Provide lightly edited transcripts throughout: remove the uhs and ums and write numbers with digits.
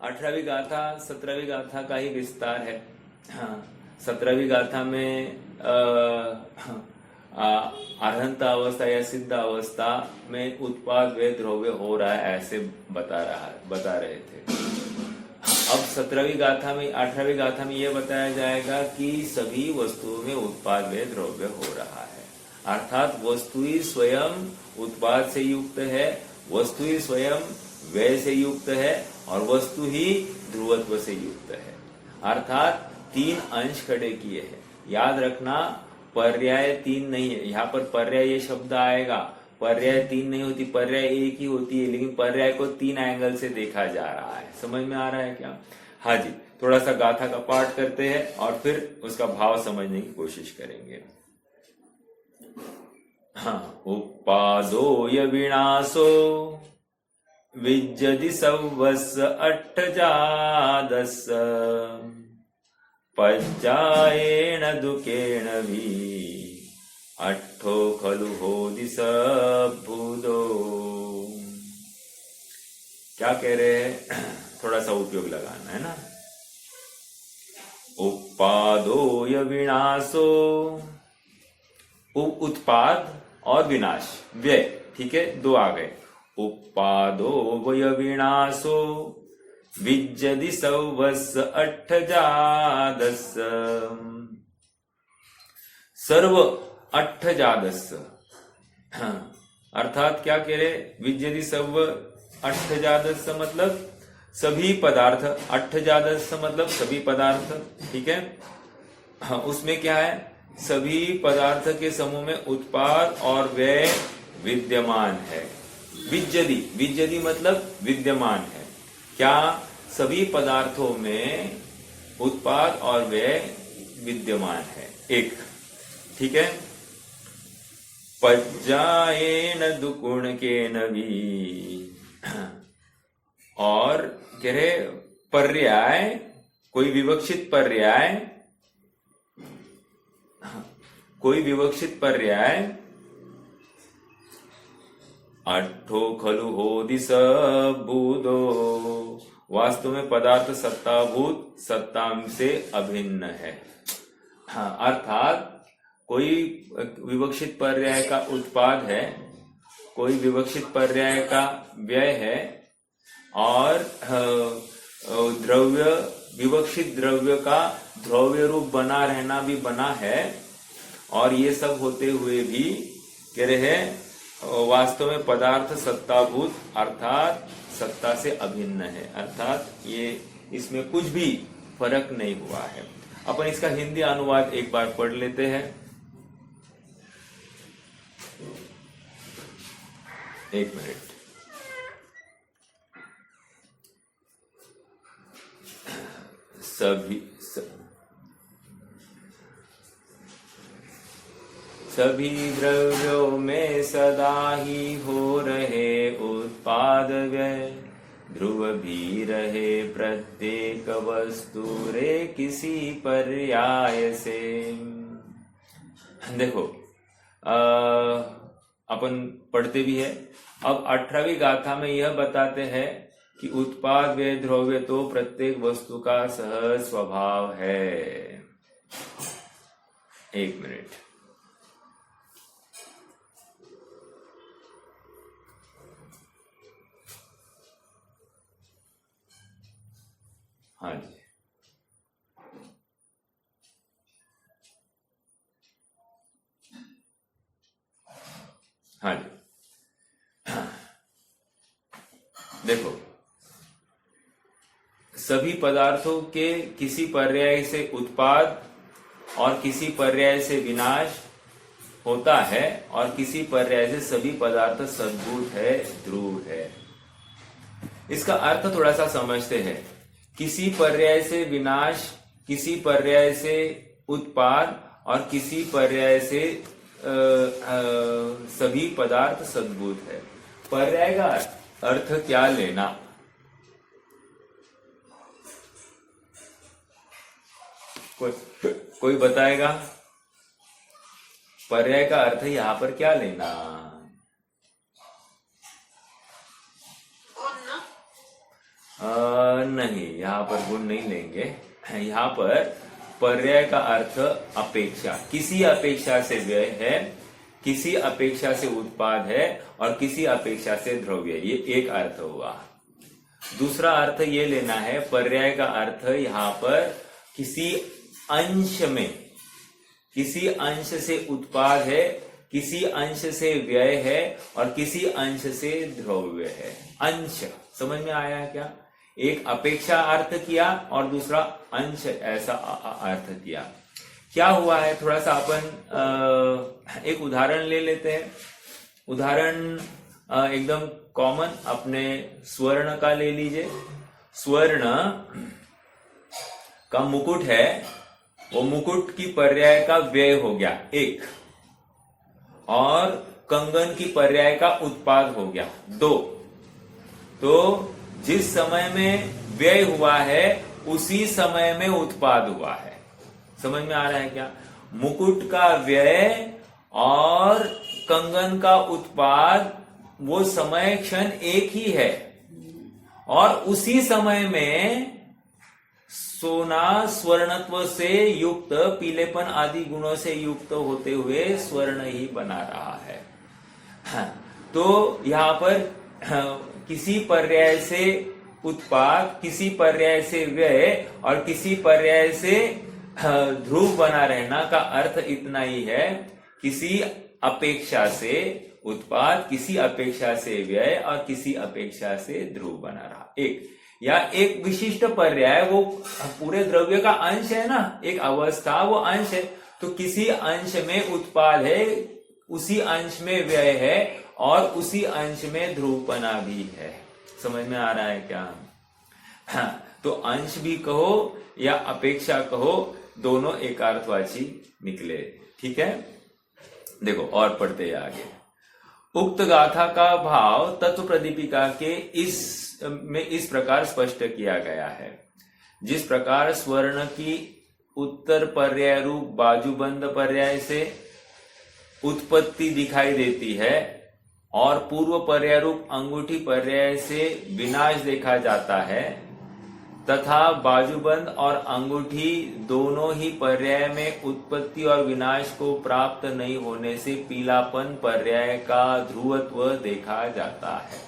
18वीं गाथा 17वीं गाथा का ही विस्तार है। हाँ, 17वीं गाथा में अर्हंत अवस्था या सिद्ध अवस्था में उत्पाद व द्रव्य हो रहा है, ऐसे बता रहे थे। अब 17वीं गाथा में 18वीं गाथा में यह बताया जाएगा कि सभी वस्तुओं में उत्पाद व द्रव्य हो रहा है, अर्थात वस्तु ही स्वयं उत्पाद से युक्त है, वस्तु ही स्वयं व्यय से युक्त है और वस्तु ही ध्रुवत्व से युक्त है। अर्थात 3 अंश खड़े किए हैं। याद रखना, पर्याय 3 नहीं है। यहाँ पर पर्याय ये शब्द आएगा, पर्याय 3 नहीं होती, पर्याय 1 ही होती है, लेकिन पर्याय को 3 एंगल से देखा जा रहा है। समझ में आ रहा है क्या? हाँ जी, थोड़ा सा गाथा का पाठ करते हैं और फिर उसका भाव समझने की कोशिश करेंगे। हाँ, उपादोय विनाशो विज्जति सवस अट्ठजादस् पज्जायेन दुकेन भी अट्ठो खलु होदि सबुदो। क्या कह रहे हैं? थोड़ा सा उपयोग लगाना है ना। उपादोय विनाशो, उत्पाद और विनाश, व्यय, ठीक है, 2 आ गए। उपादो वय विनाशो विज्जति सवस अट्ठजादस् सर्व अट्ठजादस्। अर्थात क्या कह रहे? विज्जति सर्व अट्ठजादस् मतलब सभी पदार्थ, अट्ठजादस् मतलब सभी पदार्थ, ठीक है। उसमें क्या है? सभी पदार्थ के समूह में उत्पाद और व्यय विद्यमान है। विज्जति, विज्जति मतलब विद्यमान है। क्या? सभी पदार्थों में उत्पाद और व्यय विद्यमान है, एक, ठीक है। पज्जायेन दुकुणकेन भी, और कह रहे पर्याय, कोई विवक्षित पर्याय, कोई विवक्षित पर्याय अट्ठो खलु होदि सबूदो, वास्तव में पदार्थ सत्ताभूत सत्तांश से अभिन्न है। हाँ, अर्थात कोई विवक्षित पर्याय का उत्पाद है, कोई विवक्षित पर्याय का व्यय है और द्रव्य, विवक्षित द्रव्य का द्रव्य रूप बना रहना भी बना है, और ये सब होते हुए भी कह रहे हैं वास्तव में पदार्थ सत्ताभूत अर्थात सत्ता से अभिन्न है, अर्थात ये इसमें कुछ भी फर्क नहीं हुआ है। अपन इसका हिंदी अनुवाद एक बार पढ़ लेते हैं। एक मिनट। सभी द्रव्यों में सदा ही हो रहे उत्पाद व्यय, ध्रुव भी रहे प्रत्येक वस्तु रे किसी पर्याय से। देखो, अपन पढ़ते भी है। अब 18वीं गाथा में यह बताते हैं कि उत्पाद व्यय द्रव्य तो प्रत्येक वस्तु का सहज स्वभाव है। एक मिनट। हाँ जी, हाँ जी, देखो, सभी पदार्थों के किसी पर्याय से उत्पाद और किसी पर्याय से विनाश होता है, और किसी पर्याय से सभी पदार्थ सद्भूत है, ध्रुव है। इसका अर्थ थोड़ा सा समझते हैं। किसी पर्याय से विनाश, किसी पर्याय से उत्पाद और किसी पर्याय से सभी पदार्थ सद्भूत है। पर्याय का अर्थ क्या लेना? कोई बताएगा? पर्याय का अर्थ यहां पर क्या लेना? नहीं, यहाँ पर गुण नहीं लेंगे। यहाँ पर पर्याय का अर्थ अपेक्षा, किसी अपेक्षा से व्यय है, किसी अपेक्षा से उत्पाद है और किसी अपेक्षा से द्रव्य, ये एक अर्थ हुआ। दूसरा अर्थ ये लेना है, पर्याय का अर्थ यहाँ पर किसी अंश में, किसी अंश से उत्पाद है, किसी अंश से व्यय है और किसी अंश से द्रव्य है। अंश समझ में आया क्या? एक अपेक्षा अर्थ किया और दूसरा अंश ऐसा अर्थ किया। क्या हुआ है, थोड़ा सा अपन एक उदाहरण ले लेते हैं। उदाहरण एकदम कॉमन अपने स्वर्ण का ले लीजिए। स्वर्ण का मुकुट है, वो मुकुट की पर्याय का व्यय हो गया एक, और कंगन की पर्याय का उत्पाद हो गया दो। तो जिस समय में व्यय हुआ है उसी समय में उत्पाद हुआ है। समझ में आ रहा है क्या? मुकुट का व्यय और कंगन का उत्पाद वो समय क्षण एक ही है, और उसी समय में सोना स्वर्णत्व से युक्त, पीलेपन आदि गुणों से युक्त होते हुए स्वर्ण ही बना रहा है। तो यहाँ पर किसी पर्याय से उत्पाद, किसी पर्याय से व्यय और किसी पर्याय से ध्रुव बना रहना का अर्थ इतना ही है, किसी अपेक्षा से उत्पाद, किसी अपेक्षा से व्यय और किसी अपेक्षा से ध्रुव बना रहा। एक या एक विशिष्ट पर्याय वो पूरे द्रव्य का अंश है ना, एक अवस्था वो अंश है, तो किसी अंश में उत्पाद है, उसी अंश में व्यय है और उसी अंश में ध्रुवपना भी है। समझ में आ रहा है क्या? हाँ, तो अंश भी कहो या अपेक्षा कहो, दोनों एकार्थवाची निकले। ठीक है, देखो और पढ़ते हैं आगे। उक्त गाथा का भाव तत्व प्रदीपिका के इस प्रकार स्पष्ट किया गया है। जिस प्रकार स्वर्ण की उत्तर पर्याय रूप बाजूबंद पर्याय से उत्पत्ति दिखाई देती है और पूर्व पर्याय रूप अंगूठी पर्याय से विनाश देखा जाता है, तथा बाजूबंद और अंगूठी दोनों ही पर्याय में उत्पत्ति और विनाश को प्राप्त नहीं होने से पीलापन पर्याय का ध्रुवत्व देखा जाता है।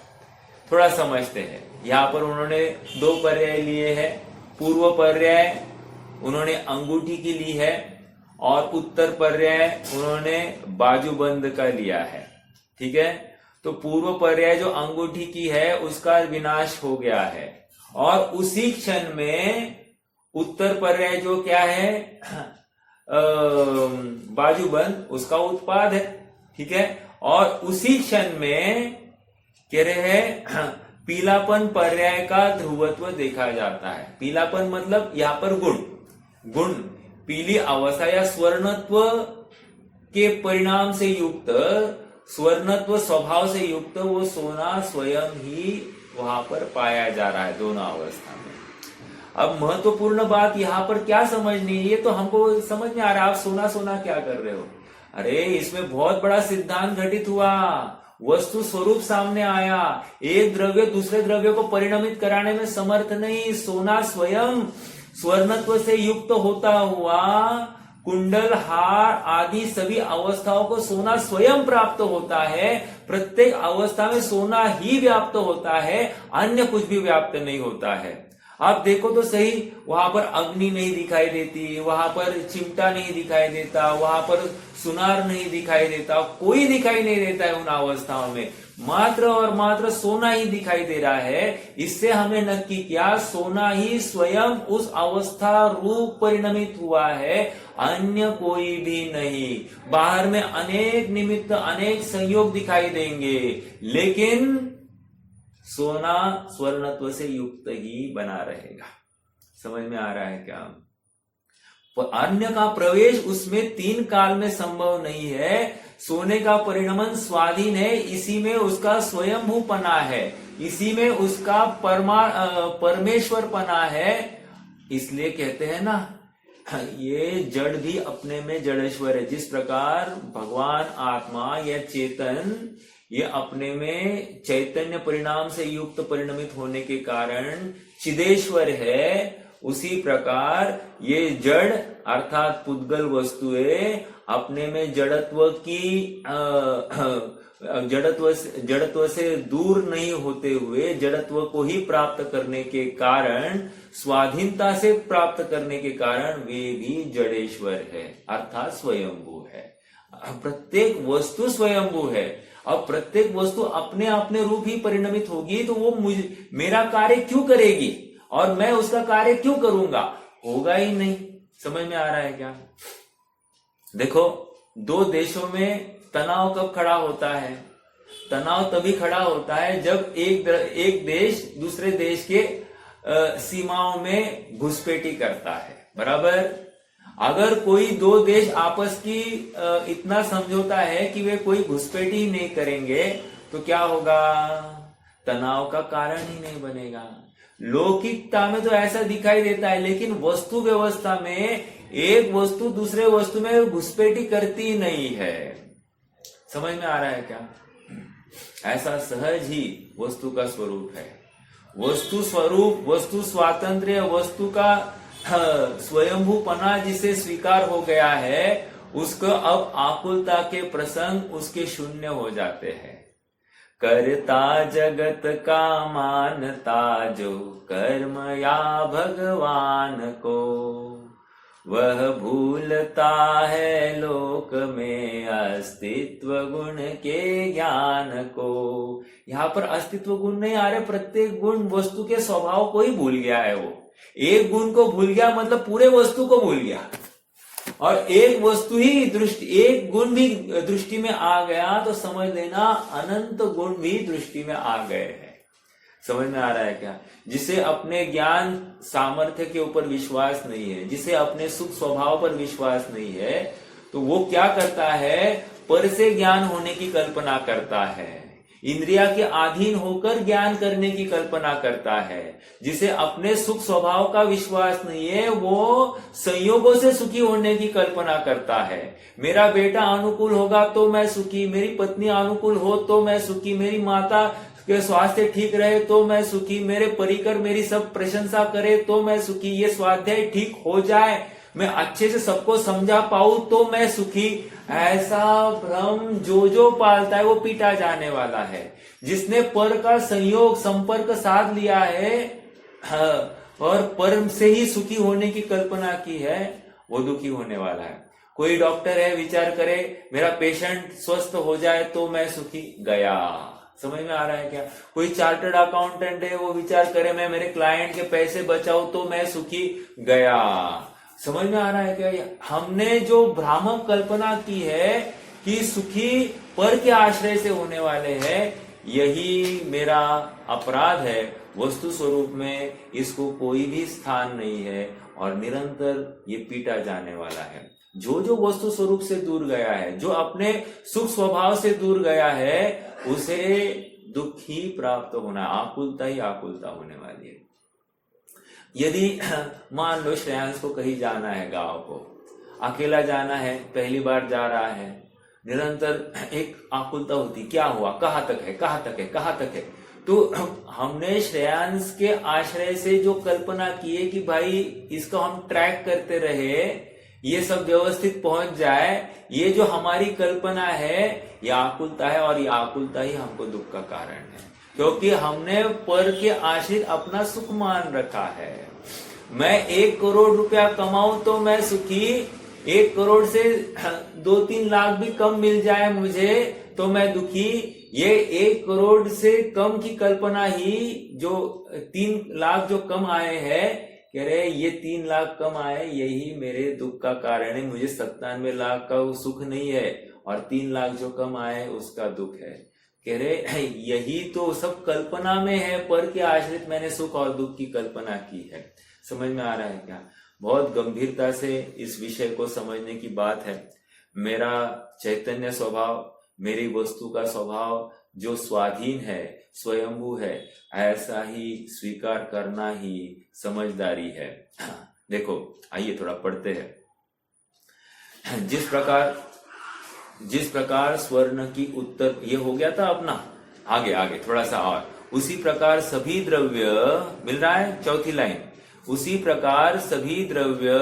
थोड़ा समझते हैं। यहाँ पर उन्होंने दो पर्याय लिए हैं। पूर्व पर्याय उन्होंने अंगूठी की ली है और उत्तर पर्याय उन्होंने बाजूबंद का लिया है। ठीक है, तो पूर्व पर्याय जो अंगूठी की है उसका विनाश हो गया है, और उसी क्षण में उत्तर पर्याय जो क्या है बाजूबंद, उसका उत्पाद है। ठीक है, और उसी क्षण में कह रहे हैं पीलापन पर्याय का ध्रुवत्व देखा जाता है। पीलापन मतलब यहाँ पर गुण, गुण पीली अवस्था या स्वर्णत्व के परिणाम से युक्त, स्वर्णत्व स्वभाव से युक्त वो सोना स्वयं ही वहां पर पाया जा रहा है दोनों अवस्था में। अब महत्वपूर्ण बात यहाँ पर क्या समझनी है, ये तो हमको समझ में आ रहा है। आप सोना सोना क्या कर रहे हो? अरे इसमें बहुत बड़ा सिद्धांत घटित हुआ, वस्तु स्वरूप सामने आया। एक द्रव्य दूसरे द्रव्य को परिणमित कराने में समर्थ नहीं। सोना स्वयं स्वर्णत्व से युक्त होता हुआ कुंडल, हार आदि सभी अवस्थाओं को सोना स्वयं प्राप्त होता है। प्रत्येक अवस्था में सोना ही व्याप्त होता है, अन्य कुछ भी व्याप्त नहीं होता है। आप देखो तो सही, वहां पर अग्नि नहीं दिखाई देती, वहां पर चिमटा नहीं दिखाई देता, वहां पर सुनार नहीं दिखाई देता, कोई दिखाई नहीं देता है उन अवस्थाओं में। मात्र और मात्र सोना ही दिखाई दे रहा है। इससे हमें नक्की क्या, सोना ही स्वयं उस अवस्था रूप परिणमित हुआ है, अन्य कोई भी नहीं। बाहर में अनेक निमित्त, अनेक संयोग दिखाई देंगे, लेकिन सोना स्वर्णत्व से युक्त ही बना रहेगा। समझ में आ रहा है क्या? अन्य का प्रवेश उसमें तीन काल में संभव नहीं है। सोने का परिणमन स्वाधीन है, इसी में उसका स्वयंभूपना है, इसी में उसका परमेश्वरपना है। इसलिए कहते हैं ना, ये जड़ भी अपने में जड़ेश्वर है। जिस प्रकार भगवान आत्मा या चेतन ये अपने में चैतन्य परिणाम से युक्त परिणमित होने के कारण चिदेश्वर है, उसी प्रकार ये जड़ अर्थात पुद्गल वस्तुएं अपने में जड़त्व से दूर नहीं होते हुए जड़त्व को ही प्राप्त करने के कारण, स्वाधीनता से प्राप्त करने के कारण वे भी जड़ेश्वर है अर्थात स्वयंभू है। प्रत्येक वस्तु स्वयंभू है। अब प्रत्येक वस्तु अपने अपने रूप ही परिणमित होगी, तो वो मेरा कार्य क्यों करेगी और मैं उसका कार्य क्यों करूंगा? होगा ही नहीं। समझ में आ रहा है क्या? देखो, दो देशों में तनाव कब खड़ा होता है? तनाव तभी खड़ा होता है जब एक देश दूसरे देश के सीमाओं में घुसपैठी करता है, बराबर। अगर कोई दो देश आपस की इतना समझौता है कि वे कोई घुसपैठी ही नहीं करेंगे, तो क्या होगा? तनाव का कारण ही नहीं बनेगा। लौकिकता में तो ऐसा दिखाई देता है, लेकिन वस्तु व्यवस्था में एक वस्तु दूसरे वस्तु में घुसपैठी करती नहीं है। समझ में आ रहा है क्या? ऐसा सहज ही वस्तु का स्वरूप है। वस्तु स्वरूप, वस्तु स्वातंत्र्य, वस्तु का स्वयंभूपना जिसे स्वीकार हो गया है, उसको अब आकुलता के प्रसंग उसके शून्य हो जाते हैं। करता जगत का मानता जो कर्म या भगवान को, वह भूलता है लोक में अस्तित्व गुण के ज्ञान को। यहाँ पर अस्तित्व गुण नहीं आ रहे, प्रत्येक गुण वस्तु के स्वभाव को ही भूल गया है। वो एक गुण को भूल गया मतलब पूरे वस्तु को भूल गया, और एक वस्तु ही दृष्टि, एक गुण भी दृष्टि में आ गया तो समझ लेना अनंत गुण भी दृष्टि में आ गए हैं। समझ में आ रहा है क्या? जिसे अपने ज्ञान सामर्थ्य के ऊपर विश्वास नहीं है, जिसे अपने सुख स्वभाव पर विश्वास नहीं है, तो वो क्या करता है? पर से ज्ञान होने की कल्पना करता है, इंद्रिया के अधीन होकर ज्ञान करने की कल्पना करता है। जिसे अपने सुख स्वभाव का विश्वास नहीं है, वो संयोगों से सुखी होने की कल्पना करता है। मेरा बेटा अनुकूल होगा तो मैं सुखी, मेरी पत्नी अनुकूल हो तो मैं सुखी, मेरी माता के स्वास्थ्य ठीक रहे तो मैं सुखी, मेरे परिकर मेरी सब प्रशंसा करे तो मैं सुखी, ये स्वाध्याय ठीक हो जाए, मैं अच्छे से सबको समझा पाऊं तो मैं सुखी। ऐसा भ्रम जो पालता है वो पीटा जाने वाला है। जिसने पर का संयोग संपर्क साध लिया है और पर से ही सुखी होने की कल्पना की है, वो दुखी होने वाला है। कोई डॉक्टर है, विचार करे मेरा पेशेंट स्वस्थ हो जाए तो मैं सुखी, गया। समझ में आ रहा है क्या? कोई चार्टर्ड अकाउंटेंट है, वो विचार करे मैं मेरे क्लाइंट के पैसे बचाऊं तो मैं सुखी, गया। समझ में आ रहा है क्या? हमने जो भ्रामक कल्पना की है कि सुखी पर के आश्रय से होने वाले हैं, यही मेरा अपराध है। वस्तु स्वरूप में इसको कोई भी स्थान नहीं है और निरंतर ये पीटा जाने वाला है। जो वस्तु स्वरूप से दूर गया है, जो अपने सुख स्वभाव से दूर गया है, उसे दुख ही प्राप्त होना, आकुलता ही आकुलता होने वाली है। यदि मान लो श्रेयांश को कहीं जाना है, गांव को अकेला जाना है, पहली बार जा रहा है, निरंतर एक आकुलता होती, क्या हुआ, कहाँ तक है, कहाँ तक है, कहाँ तक है। तो हमने श्रेयांश के आश्रय से जो कल्पना की है कि भाई इसको हम ट्रैक करते रहे, ये सब व्यवस्थित पहुंच जाए, ये जो हमारी कल्पना है ये आकुलता है, और ये आकुलता ही हमको दुख का कारण है, क्योंकि हमने पर के आश्रित अपना सुख मान रखा है। मैं 1 करोड़ रुपया कमाऊं तो मैं सुखी, 1 करोड़ से 2-3 लाख भी कम मिल जाए मुझे तो मैं दुखी। ये 1 करोड़ से कम की कल्पना ही, जो 3 लाख जो कम आए हैं, कह रहे ये 3 लाख कम आए, यही मेरे दुख का कारण है। मुझे 97 लाख का सुख नहीं है, और 3 लाख जो कम आए उसका दुख है। कह रहे यही तो सब कल्पना में है, पर के आश्रित मैंने सुख और दुख की कल्पना की है। समझ में आ रहा है क्या? बहुत गंभीरता से इस विषय को समझने की बात है। मेरा चैतन्य स्वभाव, मेरी वस्तु का स्वभाव जो स्वाधीन है, स्वयंभू है, ऐसा ही स्वीकार करना ही समझदारी है। देखो, आइए थोड़ा पढ़ते हैं। जिस प्रकार जिस प्रकार स्वर्ण की उत्तर, ये हो गया था अपना, आगे आगे थोड़ा सा और, उसी प्रकार सभी द्रव्य, मिल रहा है चौथी लाइन, उसी प्रकार सभी द्रव्य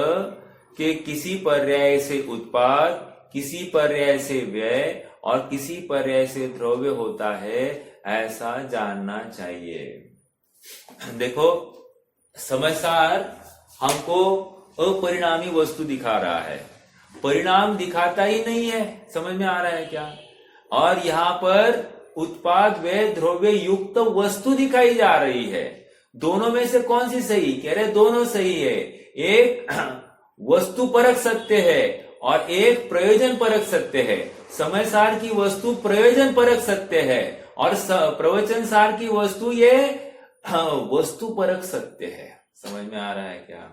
के किसी पर्याय से उत्पाद, किसी पर्याय से व्यय और किसी पर्याय से द्रव्य होता है, ऐसा जानना चाहिए। देखो समझदार हमको अपरिणामी वस्तु दिखा रहा है, परिणाम दिखाता ही नहीं है, समझ में आ रहा है क्या? और यहाँ पर उत्पाद व द्रव्य युक्त वस्तु दिखाई जा रही है। दोनों में से कौन सी सही? कह रहे दोनों सही है। एक वस्तु परक सत्य है और एक प्रयोजन परक सत्य है। समय सार की वस्तु प्रयोजन परक सत्य है और प्रवचन सार की वस्तु ये वस्तु परक सत्य है। समझ में आ रहा है क्या?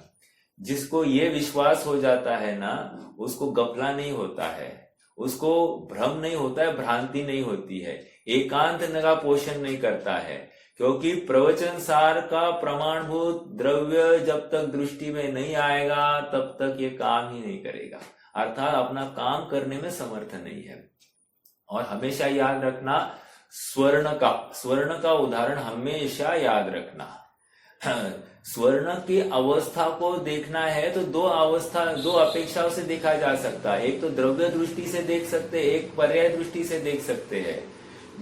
जिसको ये विश्वास हो जाता है ना, उसको गफला नहीं होता है, उसको भ्रम नहीं होता है, भ्रांति नहीं होती है, एकांत का पोषण नहीं करता है, क्योंकि प्रवचन सार का प्रमाणभूत द्रव्य जब तक दृष्टि में नहीं आएगा तब तक ये काम ही नहीं करेगा, अर्थात अपना काम करने में समर्थ नहीं है। और हमेशा याद रखना, स्वर्ण का उदाहरण हमेशा याद रखना। स्वर्ण की अवस्था को देखना है तो दो अपेक्षाओं से देखा जा सकता है। एक तो द्रव्य दृष्टि से देख सकते हैं, एक पर्याय दृष्टि से देख सकते हैं।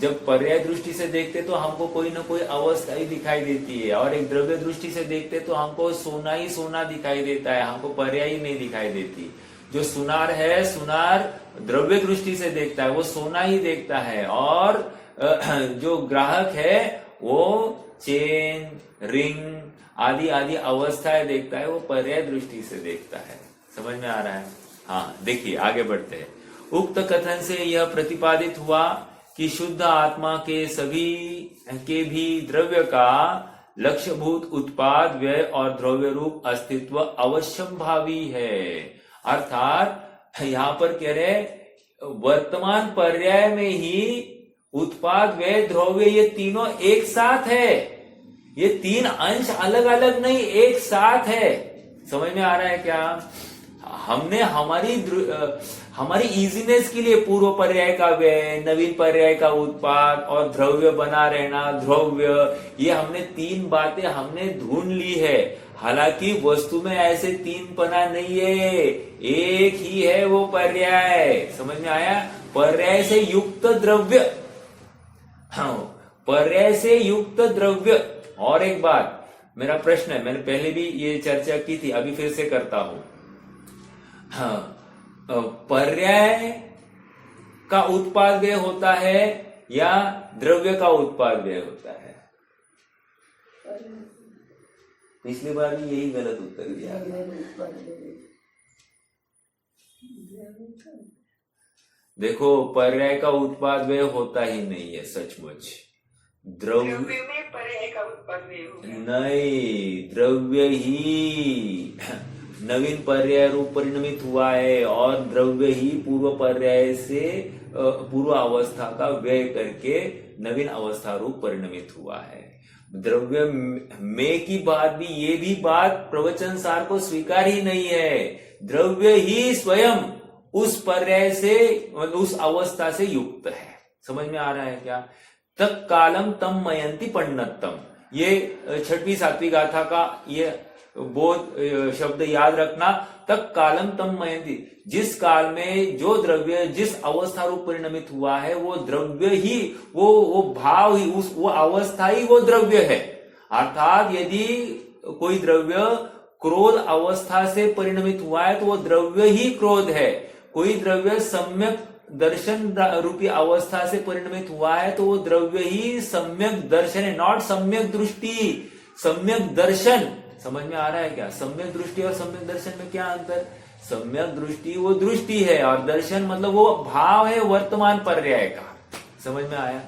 जब पर्याय दृष्टि से देखते तो हमको कोई ना कोई अवस्था ही दिखाई देती है, और एक द्रव्य दृष्टि से देखते तो हमको सोना ही सोना दिखाई देता है, हमको पर्याय ही नहीं दिखाई देती। जो सुनार है, सुनार द्रव्य दृष्टि से देखता है, वो सोना ही देखता है, और जो ग्राहक है वो चेन, रिंग आदि आदि अवस्थाएं देखता है, वो पर्याय दृष्टि से देखता है। समझ में आ रहा है? हाँ, देखिए आगे बढ़ते हैं। उक्त कथन से यह प्रतिपादित हुआ कि शुद्ध आत्मा के सभी के भी द्रव्य का लक्ष्यभूत उत्पाद, व्यय और द्रव्य रूप अस्तित्व अवश्यम भावी है। अर्थात यहाँ पर कह रहे वर्तमान पर्याय में ही उत्पाद, व्यय, द्रव्य ये तीनों एक साथ है। ये तीन अंश अलग अलग नहीं, एक साथ है। समझ में आ रहा है क्या? हमने हमारी इजीनेस के लिए पूर्व पर्याय का व्यय, नवीन पर्याय का उत्पाद और द्रव्य बना रहना, द्रव्य, ये हमने तीन बातें हमने ढूंढ ली है। हालांकि वस्तु में ऐसे तीन पना नहीं है, एक ही है वो पर्याय। समझ में आया? पर्याय से युक्त द्रव्य, हाँ, पर्याय से युक्त द्रव्य। और एक बात, मेरा प्रश्न है, मैंने पहले भी ये चर्चा की थी, अभी फिर से करता हूं। हाँ, पर्याय का उत्पाद व्यय होता है या द्रव्य का उत्पाद व्यय होता है? पिछली बार भी यही गलत उत्तर दिया। देखो, पर्याय का उत्पाद व्यय होता ही नहीं है सचमुच। द्रव्य में पर्याय का उत्पाद नहीं, द्रव्य ही नवीन पर्याय रूप परिणमित हुआ है और द्रव्य ही पूर्व पर्याय से पूर्व अवस्था का व्यय करके नवीन अवस्था रूप परिणमित हुआ है। द्रव्य में की बात भी, ये भी बात प्रवचन सार को स्वीकार ही नहीं है। द्रव्य ही स्वयं उस पर्याय से, उस अवस्था से युक्त है। समझ में आ रहा है क्या? तत् कालम तम मयंती पंडितम, ये छठवीं सातवीं गाथा का ये बोध शब्द याद रखना। तत् कालम तम मयंती, जिस काल में जो द्रव्य जिस अवस्था रूप परिणमित हुआ है, वो द्रव्य ही, वो भाव ही, वो अवस्था ही वो द्रव्य है। अर्थात यदि कोई द्रव्य क्रोध अवस्था से परिणमित हुआ है तो वो द्रव्य ही क्रोध है। कोई द्रव्य सम्यक दर्शन रूपी अवस्था से परिणमित हुआ है तो वो द्रव्य ही सम्यक दर्शन है, नॉट सम्यक दृष्टि, सम्यक दर्शन। समझ में आ रहा है क्या? सम्यक दृष्टि और सम्यक दर्शन में क्या अंतर? सम्यक दृष्टि वो दृष्टि है और दर्शन मतलब वो भाव है वर्तमान पर्याय का। समझ में आया?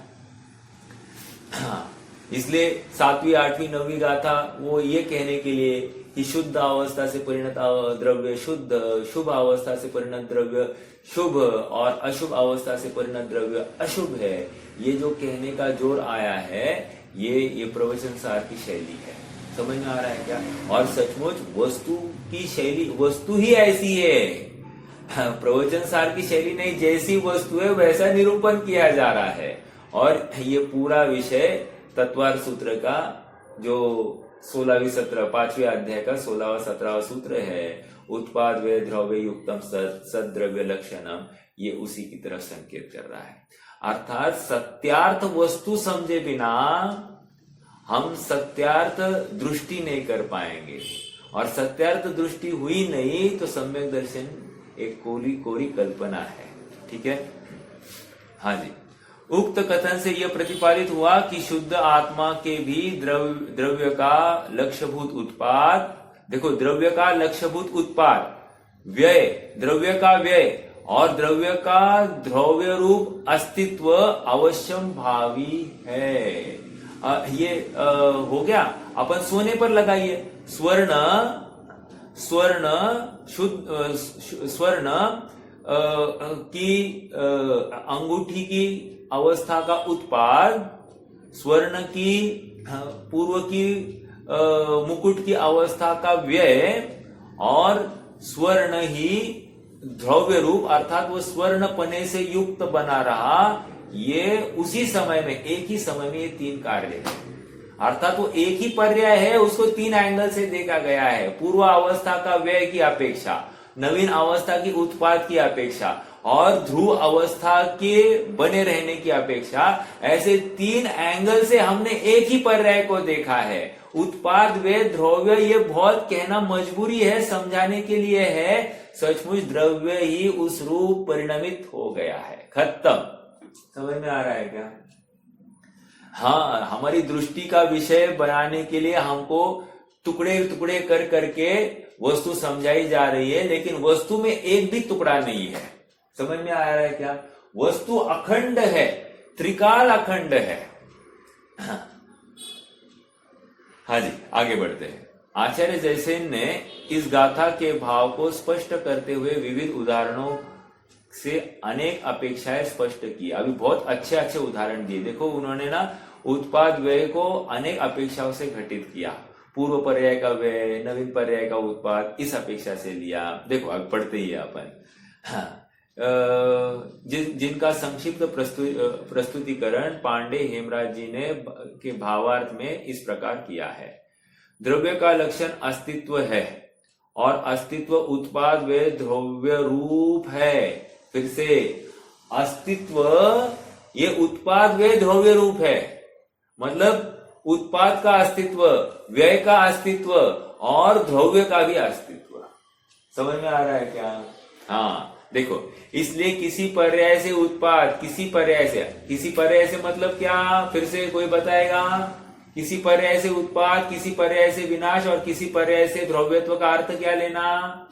हाँ, इसलिए सातवीं आठवीं नौवीं गाथा वो ये कहने के लिए कि शुद्ध अवस्था से परिणत द्रव्य शुद्ध, शुभ अवस्था से परिणत द्रव्य शुभ और अशुभ अवस्था से परिणत द्रव्य अशुभ है, ये जो कहने का जोर आया है, ये प्रवचन सार की शैली है। समझ में आ रहा है क्या? और सचमुच वस्तु की शैली, वस्तु ही ऐसी है। प्रवचन सार की शैली नहीं, जैसी वस्तु है वैसा निरूपण किया जा रहा है। और ये पूरा विषय तत्वार्थ सूत्र का जो 16वीं 5वें अध्याय का 16वां 17वां सूत्र है, उत्पाद वे द्रव्य युक्तम सद्रव्य लक्षणम, ये उसी की तरफ संकेत कर रहा है। अर्थात सत्यार्थ वस्तु समझे बिना हम सत्यार्थ दृष्टि नहीं कर पाएंगे, और सत्यार्थ दृष्टि हुई नहीं तो सम्यक दर्शन एक कोरी कोरी कल्पना है। ठीक है, हाँ जी। उक्त कथन से यह प्रतिपादित हुआ कि शुद्ध आत्मा के भी द्रव्य का लक्ष्यभूत उत्पाद, देखो द्रव्य का लक्ष्यभूत उत्पाद, व्यय, द्रव्य का व्यय और द्रव्य का द्रव्य रूप अस्तित्व अवश्यम भावी है। ये हो गया। अपन सोने पर लगाइए, स्वर्ण की अंगूठी की अवस्था का उत्पाद, स्वर्ण की पूर्व की मुकुट की अवस्था का व्यय, और स्वर्ण ही द्रव्य रूप अर्थात वो स्वर्ण पने से युक्त बना रहा, ये उसी समय में, एक ही समय में ये तीन कार्य है। अर्थात वो एक ही पर्याय है, उसको तीन एंगल से देखा गया है। पूर्व अवस्था का व्यय की अपेक्षा, नवीन अवस्था की उत्पाद की अपेक्षा, और ध्रुव अवस्था के बने रहने की अपेक्षा, ऐसे तीन एंगल से हमने एक ही पर्याय को देखा है। उत्पाद वे द्रव्य, ये बहुत कहना मजबूरी है, समझाने के लिए है। सचमुच द्रव्य ही उस रूप परिणमित हो गया है, खत्म। समझ में आ रहा है क्या? हाँ, हमारी दृष्टि का विषय बनाने के लिए हमको टुकड़े टुकड़े कर करके वस्तु समझाई जा रही है, लेकिन वस्तु में एक भी टुकड़ा नहीं है। समझ में आ रहा है क्या? वस्तु अखंड है, त्रिकाल अखंड है। हाँ जी, आगे बढ़ते हैं। आचार्य जयसेन ने इस गाथा के भाव को स्पष्ट करते हुए विविध उदाहरणों से अनेक अपेक्षाएं स्पष्ट की। अभी बहुत अच्छे अच्छे उदाहरण दिए। देखो उन्होंने ना उत्पाद व्यय को अनेक अपेक्षाओं से घटित किया। पूर्व पर्याय का व्यय, नवीन पर्याय का उत्पाद, इस अपेक्षा से लिया। देखो अब पढ़ते ही अपन। हाँ, जिनका संक्षिप्त प्रस्तुतिकरण पांडे हेमराज जी ने के भावार्थ में इस प्रकार किया है। द्रव्य का लक्षण अस्तित्व है, और अस्तित्व उत्पाद व द्रव्य रूप है। फिर से अस्तित्व ये उत्पाद व द्रव्य रूप है, मतलब उत्पाद का अस्तित्व, व्यय का अस्तित्व और द्रव्य का भी अस्तित्व। समझ में आ रहा है क्या? हाँ, देखो इसलिए किसी पर्याय से उत्पाद, किसी पर्याय से मतलब क्या? फिर से कोई बताएगा? किसी पर्याय से उत्पाद, किसी पर्याय से विनाश और किसी पर्याय से द्रव्यत्व का अर्थ क्या लेना?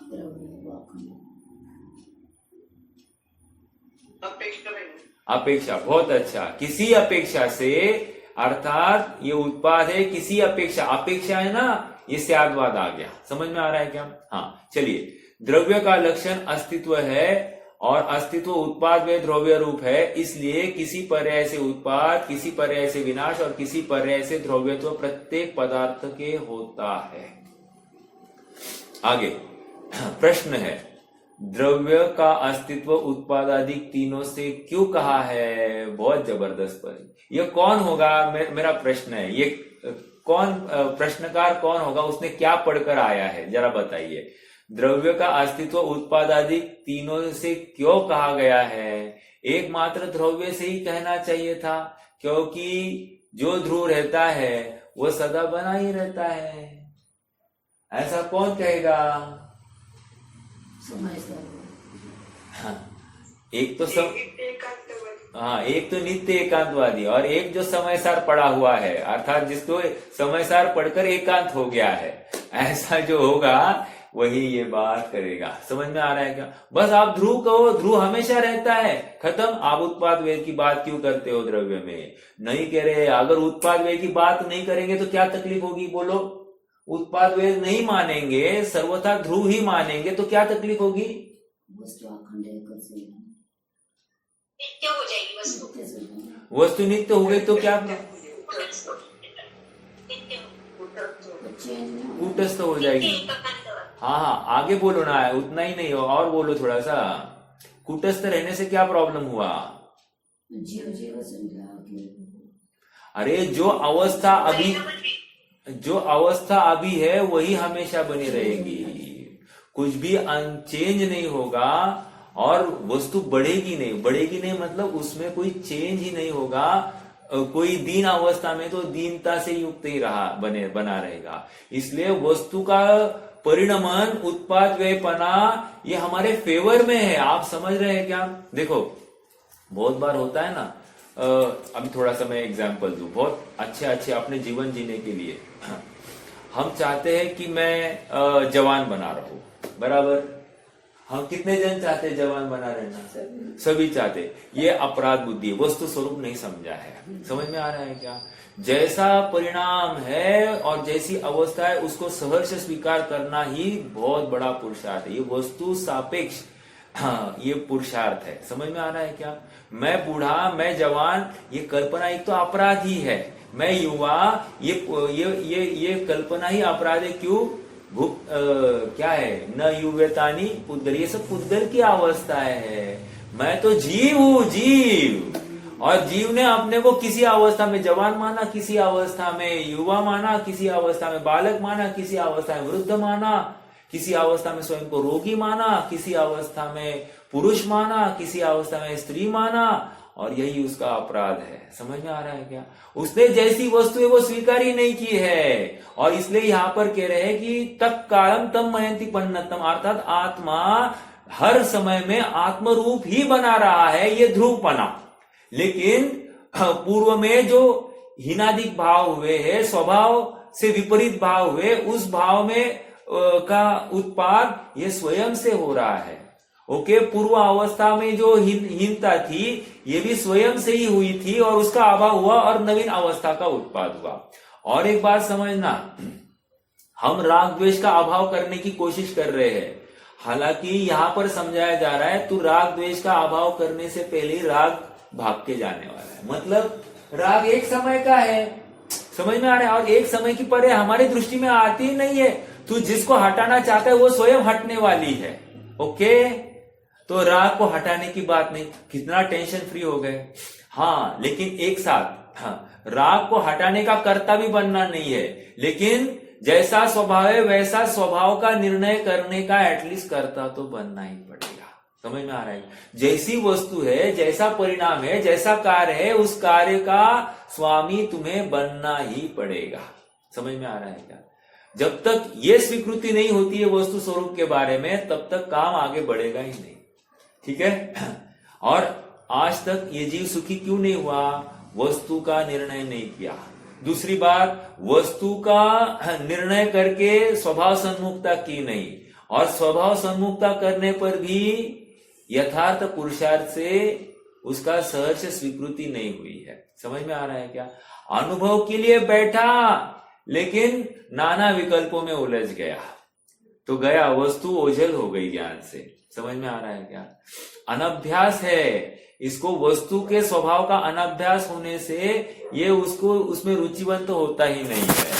अपेक्षा। बहुत अच्छा। किसी अपेक्षा से, अर्थात ये उत्पाद है किसी अपेक्षा, अपेक्षा है ना, ये स्याद्वाद आ गया। समझ में आ रहा है क्या? हाँ, चलिए। द्रव्य का लक्षण अस्तित्व है, और अस्तित्व उत्पाद में द्रव्य रूप है, इसलिए किसी पर्याय से उत्पाद, किसी पर्याय से विनाश और किसी पर्याय से द्रव्यत्व प्रत्येक पदार्थ के होता है। आगे प्रश्न है, द्रव्य का अस्तित्व उत्पाद आदि तीनों से क्यों कहा है? बहुत जबरदस्त पर ये कौन होगा? मेरा प्रश्न है, ये कौन प्रश्नकार कौन होगा? उसने क्या पढ़कर आया है, जरा बताइए। द्रव्य का अस्तित्व उत्पाद आदि तीनों से क्यों कहा गया है? एकमात्र द्रव्य से ही कहना चाहिए था, क्योंकि जो ध्रुव रहता है वो सदा बना ही रहता है। ऐसा कौन कहेगा? हाँ, एक तो नित्य एकांतवादी, और एक जो समय सार पड़ा हुआ है, अर्थात जिसको समय सार पढ़कर एकांत हो गया है, ऐसा जो होगा वही ये बात करेगा। समझ में आ रहा है क्या? बस आप ध्रुव कहो, ध्रुव हमेशा रहता है, खत्म। आप उत्पाद व्यय की बात क्यों करते हो? द्रव्य में नहीं कह रहे। अगर उत्पाद व्यय की बात नहीं करेंगे तो क्या तकलीफ होगी? बोलो। उत्पाद व्यय नहीं मानेंगे, सर्वथा ध्रुव ही मानेंगे, तो क्या तकलीफ होगी? नित्य हो जाएगी वस्तु नित्य हो गई तो क्या? कूटस्थ हो जाएगी। हाँ हाँ, आगे बोलो ना, उतना ही नहीं हो, और बोलो थोड़ा सा। कूटस्थ रहने से क्या प्रॉब्लम हुआ? जीव जीव संज्ञा की अरे जो अवस्था अभी है वही हमेशा बनी रहेगी, कुछ भी अनचेंज नहीं होगा, और वस्तु बढ़ेगी नहीं मतलब उसमें कोई चेंज ही नहीं होगा। कोई दीन अवस्था में तो दीनता से युक्त ही बना रहेगा। इसलिए वस्तु का परिणमन, उत्पाद व्ययपना, ये हमारे फेवर में है। आप समझ रहे हैं क्या? देखो, बहुत बार होता है ना, अभी थोड़ा सा मैं एग्जांपल दूं, बहुत अच्छे अपने जीवन जीने के लिए हम चाहते हैं कि मैं जवान बना रहूं, बराबर। हम कितने जन चाहते हैं जवान बना रहना? सभी चाहते। ये अपराध बुद्धि, वस्तु स्वरूप नहीं समझा है। समझ में आ रहा है क्या? जैसा परिणाम है और जैसी अवस्था है उसको सहर्ष स्वीकार करना ही बहुत बड़ा पुरुषार्थ है। ये वस्तु सापेक्ष, हाँ, ये पुरुषार्थ है। समझ में आ रहा है क्या? मैं बूढ़ा, मैं जवान, ये कल्पना एक तो अपराध ही है। मैं युवा, ये कल्पना ही अपराध है। क्यों? क्या है? न युवेतानी पुद्गल, ये सब पुद्गल की अवस्था है। मैं तो जीव हूं, जीव। और जीव ने अपने को किसी अवस्था में जवान माना, किसी अवस्था में युवा माना, किसी अवस्था में बालक माना, किसी अवस्था में वृद्ध माना, किसी अवस्था में स्वयं को रोगी माना, किसी अवस्था में पुरुष माना, किसी अवस्था में स्त्री माना, और यही उसका अपराध है। समझ में आ रहा है क्या? उसने जैसी वस्तु है वो स्वीकार ही नहीं की है, और इसलिए यहां पर कह रहे हैं कि तक कालम तम मयंती पन्नतम, अर्थात आत्मा हर समय में आत्मरूप ही बना रहा है, ये ध्रुवपना। लेकिन पूर्व में जो हीनादिक भाव हुए हैं, स्वभाव से विपरीत भाव हुए, उस भाव में का उत्पाद ये स्वयं से हो रहा है। ओके, पूर्व अवस्था में जो हीनता थी ये भी स्वयं से ही हुई थी, और उसका अभाव हुआ और नवीन अवस्था का उत्पाद हुआ। और एक बात समझना, हम राग द्वेष का अभाव करने की कोशिश कर रहे हैं, हालांकि यहां पर समझाया जा रहा है तू राग द्वेष का अभाव करने से पहले राग भाग के जाने वाला है। मतलब राग एक समय का है, समझ में आ रहा है, और एक समय की परे हमारी दृष्टि में आती ही नहीं है। तू जिसको हटाना चाहता है वो स्वयं हटने वाली है। ओके, तो राग को हटाने की बात नहीं, कितना टेंशन फ्री हो गए। हाँ, लेकिन एक साथ, हाँ, राग को हटाने का कर्ता भी बनना नहीं है, लेकिन जैसा स्वभाव है वैसा स्वभाव का निर्णय करने का एटलीस्ट कर्ता तो बनना ही पड़ेगा। समझ में आ रहा है? जैसी वस्तु है, जैसा परिणाम है, जैसा कार्य है, उस कार्य का स्वामी तुम्हें बनना ही पड़ेगा। समझ में आ रहा है क्या? जब तक ये स्वीकृति नहीं होती है वस्तु स्वरूप के बारे में, तब तक काम आगे बढ़ेगा ही नहीं। ठीक है? और आज तक ये जीव सुखी क्यों नहीं हुआ? वस्तु का निर्णय नहीं किया। दूसरी बात, वस्तु का निर्णय करके स्वभाव सन्मुखता की नहीं, और स्वभाव सन्मुखता करने पर भी यथार्थ पुरुषार्थ से उसका सहर्ष स्वीकृति नहीं हुई है। समझ में आ रहा है क्या? अनुभव के लिए बैठा, लेकिन नाना विकल्पों में उलझ गया, तो गया, वस्तु ओझल हो गई ज्ञान से। समझ में आ रहा है क्या? अनभ्यास है इसको, वस्तु के स्वभाव का अनभ्यास होने से ये उसको उसमें रुचिवंत होता ही नहीं है।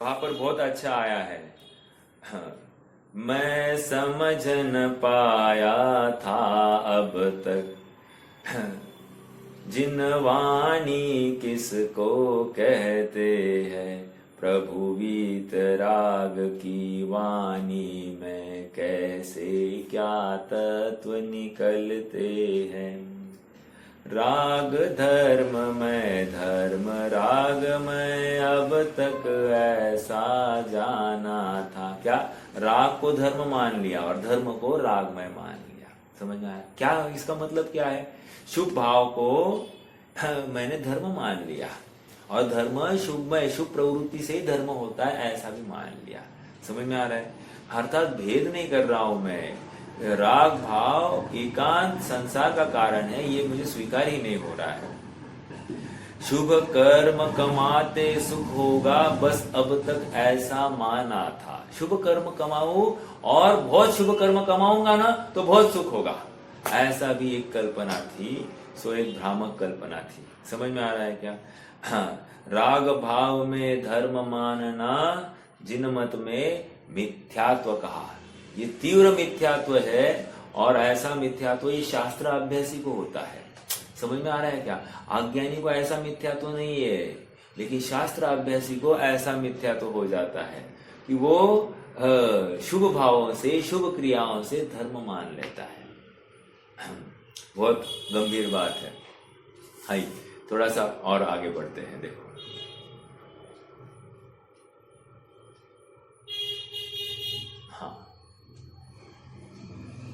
वहां पर बहुत अच्छा आया है, मैं समझ न पाया था अब तक जिन वाणी किसको कहते हैं, प्रभु वीतराग की वाणी में कैसे क्या तत्व निकलते हैं। राग धर्म में धर्म राग में अब तक ऐसा जाना था। क्या? राग को धर्म मान लिया और धर्म को राग में मान लिया। समझ में आया क्या? इसका मतलब क्या है? शुभ भाव को मैंने धर्म मान लिया, और धर्म शुभ प्रवृत्ति से ही धर्म होता है, ऐसा भी मान लिया। समझ में आ रहा है? अर्थात भेद नहीं कर रहा हूं मैं, राग भाव एकांत संसार का कारण है, ये मुझे स्वीकार ही नहीं हो रहा है। शुभ कर्म कमाते सुख होगा, बस अब तक ऐसा माना था। शुभ कर्म कमाऊं और बहुत शुभ कर्म कमाऊंगा ना तो बहुत सुख होगा, ऐसा भी एक कल्पना थी, सो एक भ्रामक कल्पना थी। समझ में आ रहा है क्या? हाँ, राग भाव में धर्म मानना जिन मत में मिथ्यात्व कहा। ये तीव्र मिथ्यात्व है और ऐसा मिथ्यात्व ये शास्त्र अभ्यासी को होता है। समझ में आ रहा है क्या? अज्ञानी को ऐसा मिथ्यात्व नहीं है, लेकिन शास्त्र अभ्यासी को ऐसा मिथ्यात्व हो जाता है कि वो शुभ भावों से, शुभ क्रियाओं से धर्म मान लेता है। बहुत गंभीर बात है। हाई थोड़ा सा और आगे बढ़ते हैं। देखो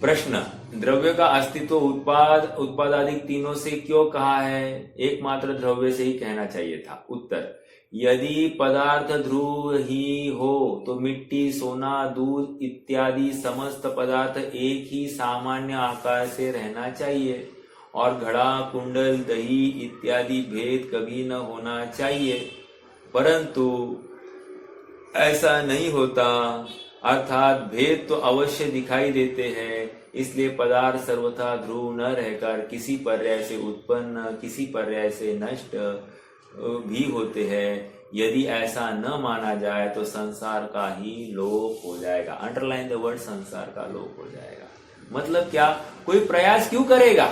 प्रश्न, द्रव्य का अस्तित्व उत्पादादि तीनों से क्यों कहा है? एकमात्र द्रव्य से ही कहना चाहिए था। उत्तर, यदि पदार्थ ध्रुव ही हो तो मिट्टी, सोना, दूध इत्यादि समस्त पदार्थ एक ही सामान्य आकार से रहना चाहिए और घड़ा, कुंडल, दही इत्यादि भेद कभी न होना चाहिए, परंतु ऐसा नहीं होता। अर्थात भेद तो अवश्य दिखाई देते हैं, इसलिए पदार्थ सर्वथा ध्रुव न रहकर किसी पर्याय से उत्पन्न, किसी पर्याय से नष्ट भी होते हैं। यदि ऐसा न माना जाए तो संसार का ही लोप हो जाएगा। अंडरलाइन द वर्ड, संसार का लोप हो जाएगा। मतलब क्या? कोई प्रयास क्यों करेगा?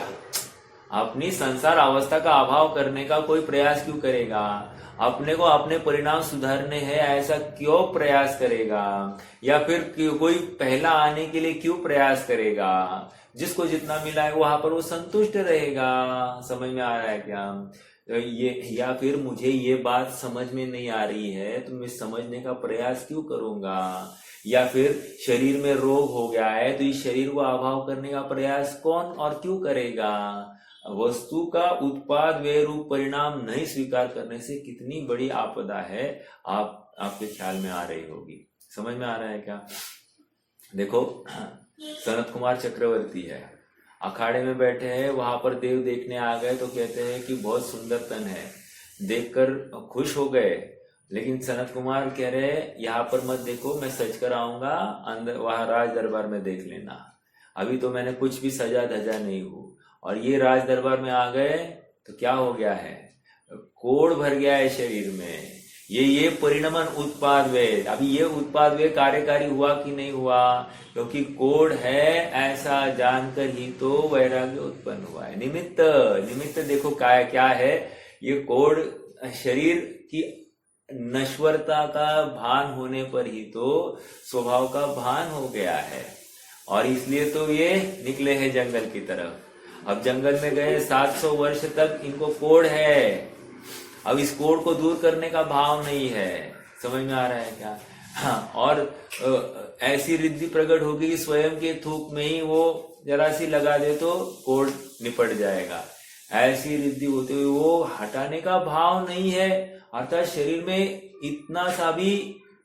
अपनी संसार अवस्था का अभाव करने का कोई प्रयास क्यों करेगा? अपने को अपने परिणाम सुधारने हैं ऐसा क्यों प्रयास करेगा? या फिर कोई पहला आने के लिए क्यों प्रयास करेगा? जिसको जितना मिला है वहां पर वो संतुष्ट रहेगा। समझ में आ रहा है क्या? ये या फिर मुझे ये बात समझ में नहीं आ रही है तो मैं समझने का प्रयास क्यों करूंगा? या फिर शरीर में रोग हो गया है तो इस शरीर को अभाव करने का प्रयास कौन और क्यों करेगा? वस्तु का उत्पाद वे रूप परिणाम नहीं स्वीकार करने से कितनी बड़ी आपदा है, आपके ख्याल में आ रही होगी। समझ में आ रहा है क्या? देखो सनत कुमार चक्रवर्ती है, अखाड़े में बैठे हैं, वहां पर देव देखने आ गए तो कहते हैं कि बहुत सुंदर तन है, देखकर खुश हो गए। लेकिन सनत कुमार कह रहे यहाँ पर मत देखो, मैं सच कर आऊंगा, अंदर वहां राज दरबार में देख लेना, अभी तो मैंने कुछ भी सजा धजा नहीं हूं। और ये राज दरबार में आ गए तो क्या हो गया है? कोड़ भर गया है शरीर में। ये परिणमन उत्पाद वे, अभी ये उत्पाद वे कार्यकारी हुआ कि नहीं हुआ? क्योंकि कोड़ है ऐसा जानकर ही तो वैराग्य उत्पन्न हुआ है। निमित्त देखो क्या है? ये कोड़ शरीर की नश्वरता का भान होने पर ही तो स्वभाव का भान हो गया है, और इसलिए तो ये निकले हैं जंगल की तरफ। अब जंगल में गए, 700 वर्ष तक इनको कोड़ है, अब इस कोड़ को दूर करने का भाव नहीं है। समझ में आ रहा है क्या? हाँ, और ऐसी रिद्धि प्रकट होगी कि स्वयं के थूक में ही वो जरा सी लगा दे तो कोड़ निपट जाएगा। ऐसी रिद्धि होते हुए वो हटाने का भाव नहीं है, अर्थात शरीर में इतना सा भी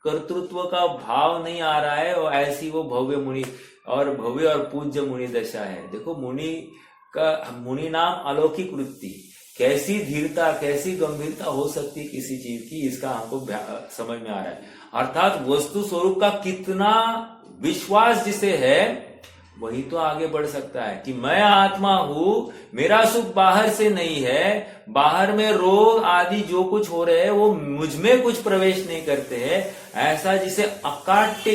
कर्तृत्व का भाव नहीं आ रहा है। और ऐसी वो भव्य और पूज्य मुनि दशा है। देखो मुनि नाम अलौकिक वृत्ति, कैसी धीरता, कैसी गंभीरता हो सकती किसी चीज की, इसका हमको समझ में आ रहा है। अर्थात वस्तु स्वरूप का कितना विश्वास जिसे है वही तो आगे बढ़ सकता है कि मैं आत्मा हूं, मेरा सुख बाहर से नहीं है, बाहर में रोग आदि जो कुछ हो रहे हैं वो मुझ में कुछ प्रवेश नहीं करते हैं। ऐसा जिसे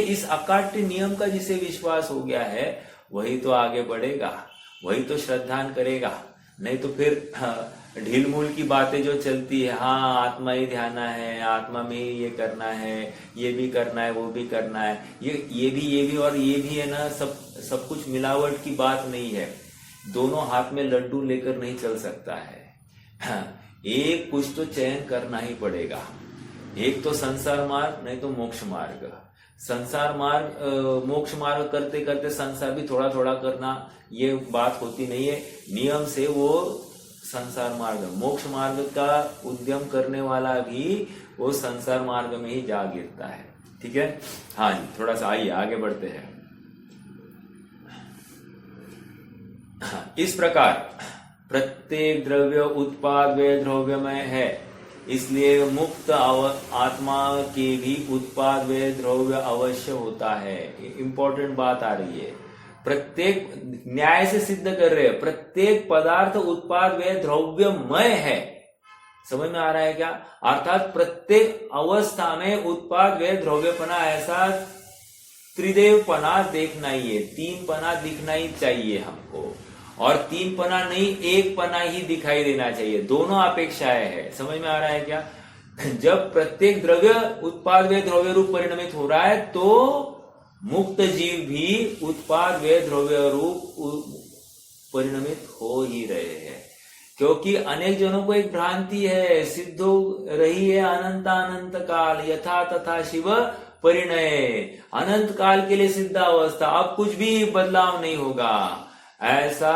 इस अकाट्य नियम का जिसे विश्वास हो गया है वही तो आगे बढ़ेगा, वही तो श्रद्धान करेगा। नहीं तो फिर ढील मूल की बातें जो चलती है, हाँ आत्मा ही ध्यान है, आत्मा में ही ये करना है, ये भी करना है, वो भी करना है, ये भी और ये भी है ना, सब कुछ मिलावट की बात नहीं है। दोनों हाथ में लड्डू लेकर नहीं चल सकता है। एक कुछ तो चयन करना ही पड़ेगा, एक तो संसार मार्ग, नहीं तो मोक्ष मार्ग। संसार मार्ग मोक्ष मार्ग करते करते संसार भी थोड़ा थोड़ा करना, ये बात होती नहीं है। नियम से वो संसार मार्ग, मोक्ष मार्ग का उद्यम करने वाला भी वो संसार मार्ग में ही जा गिरता है। ठीक है, हाँ जी, थोड़ा सा आइए आगे बढ़ते हैं। इस प्रकार प्रत्येक द्रव्य उत्पाद वे द्रव्यमय है, इसलिए मुक्त आत्मा के भी उत्पाद वे द्रव्य अवश्य होता है। इंपॉर्टेंट बात आ रही है, प्रत्येक न्याय से सिद्ध कर रहे हैं, प्रत्येक पदार्थ उत्पाद वे द्रव्यमय है। समझ में आ रहा है क्या? अर्थात प्रत्येक अवस्था में उत्पाद व द्रव्यपना ऐसा त्रिदेवपना देखना ही है, तीन पना दिखना ही चाहिए हमको, और तीन पना नहीं एक पना ही दिखाई देना चाहिए, दोनों अपेक्षाएं है। समझ में आ रहा है क्या? जब प्रत्येक द्रव्य उत्पाद व द्रव्य रूप परिणमित हो रहा है तो मुक्त जीव भी उत्पाद व द्रव्य रूप परिणमित हो ही रहे हैं, क्योंकि अनेक जनों को एक भ्रांति है, सिद्ध हो रही है अनंत काल यथा तथा शिव परिणय, अनंत काल के लिए सिद्ध अवस्था, अब कुछ भी बदलाव नहीं होगा, ऐसा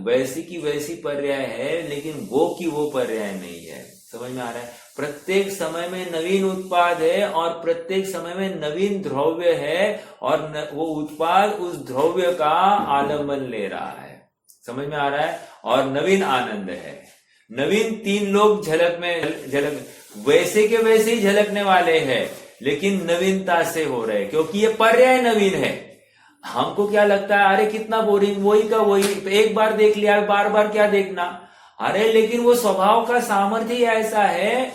वैसी की वैसी पर्याय है, लेकिन वो की वो पर्याय नहीं है। समझ में आ रहा है? प्रत्येक समय में नवीन उत्पाद है और प्रत्येक समय में नवीन द्रव्य है, और वो उत्पाद उस द्रव्य का आलंबन ले रहा है। समझ में आ रहा है? और नवीन आनंद है, नवीन तीन लोग झलक वैसे के वैसे ही झलकने वाले हैं, लेकिन नवीनता से हो रहे, क्योंकि ये पर्याय नवीन है। हमको क्या लगता है, अरे कितना बोरिंग, वही का वही, एक बार देख लिया बार बार क्या देखना, अरे लेकिन वो स्वभाव का सामर्थ्य ऐसा है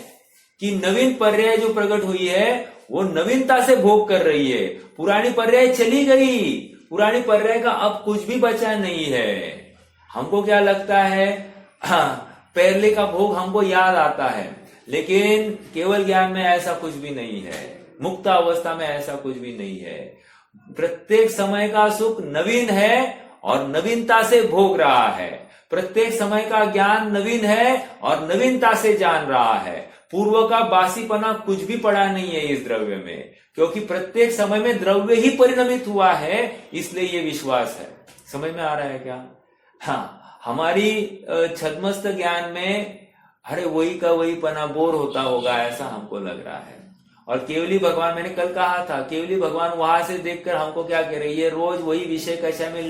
कि नवीन पर्याय जो प्रकट हुई है वो नवीनता से भोग कर रही है, पुरानी पर्याय चली गई, पुरानी पर्याय का अब कुछ भी बचा नहीं है। हमको क्या लगता है, पहले का भोग हमको याद आता है, लेकिन केवल ज्ञान में ऐसा कुछ भी नहीं है, मुक्त अवस्था में ऐसा कुछ भी नहीं है। प्रत्येक समय का सुख नवीन है और नवीनता से भोग रहा है, प्रत्येक समय का ज्ञान नवीन है और नवीनता से जान रहा है। पूर्व का बासीपना कुछ भी पड़ा नहीं है इस द्रव्य में, क्योंकि प्रत्येक समय में द्रव्य ही परिणमित हुआ है, इसलिए ये विश्वास है। समझ में आ रहा है क्या? हाँ, हमारी छद्मस्त ज्ञान में अरे वही का वही पना बोर होता होगा ऐसा हमको लग रहा है। और केवली भगवान, मैंने कल कहा था, केवली भगवान वहां से देखकर हमको क्या कह रही है, रोज वही विषय कक्षा में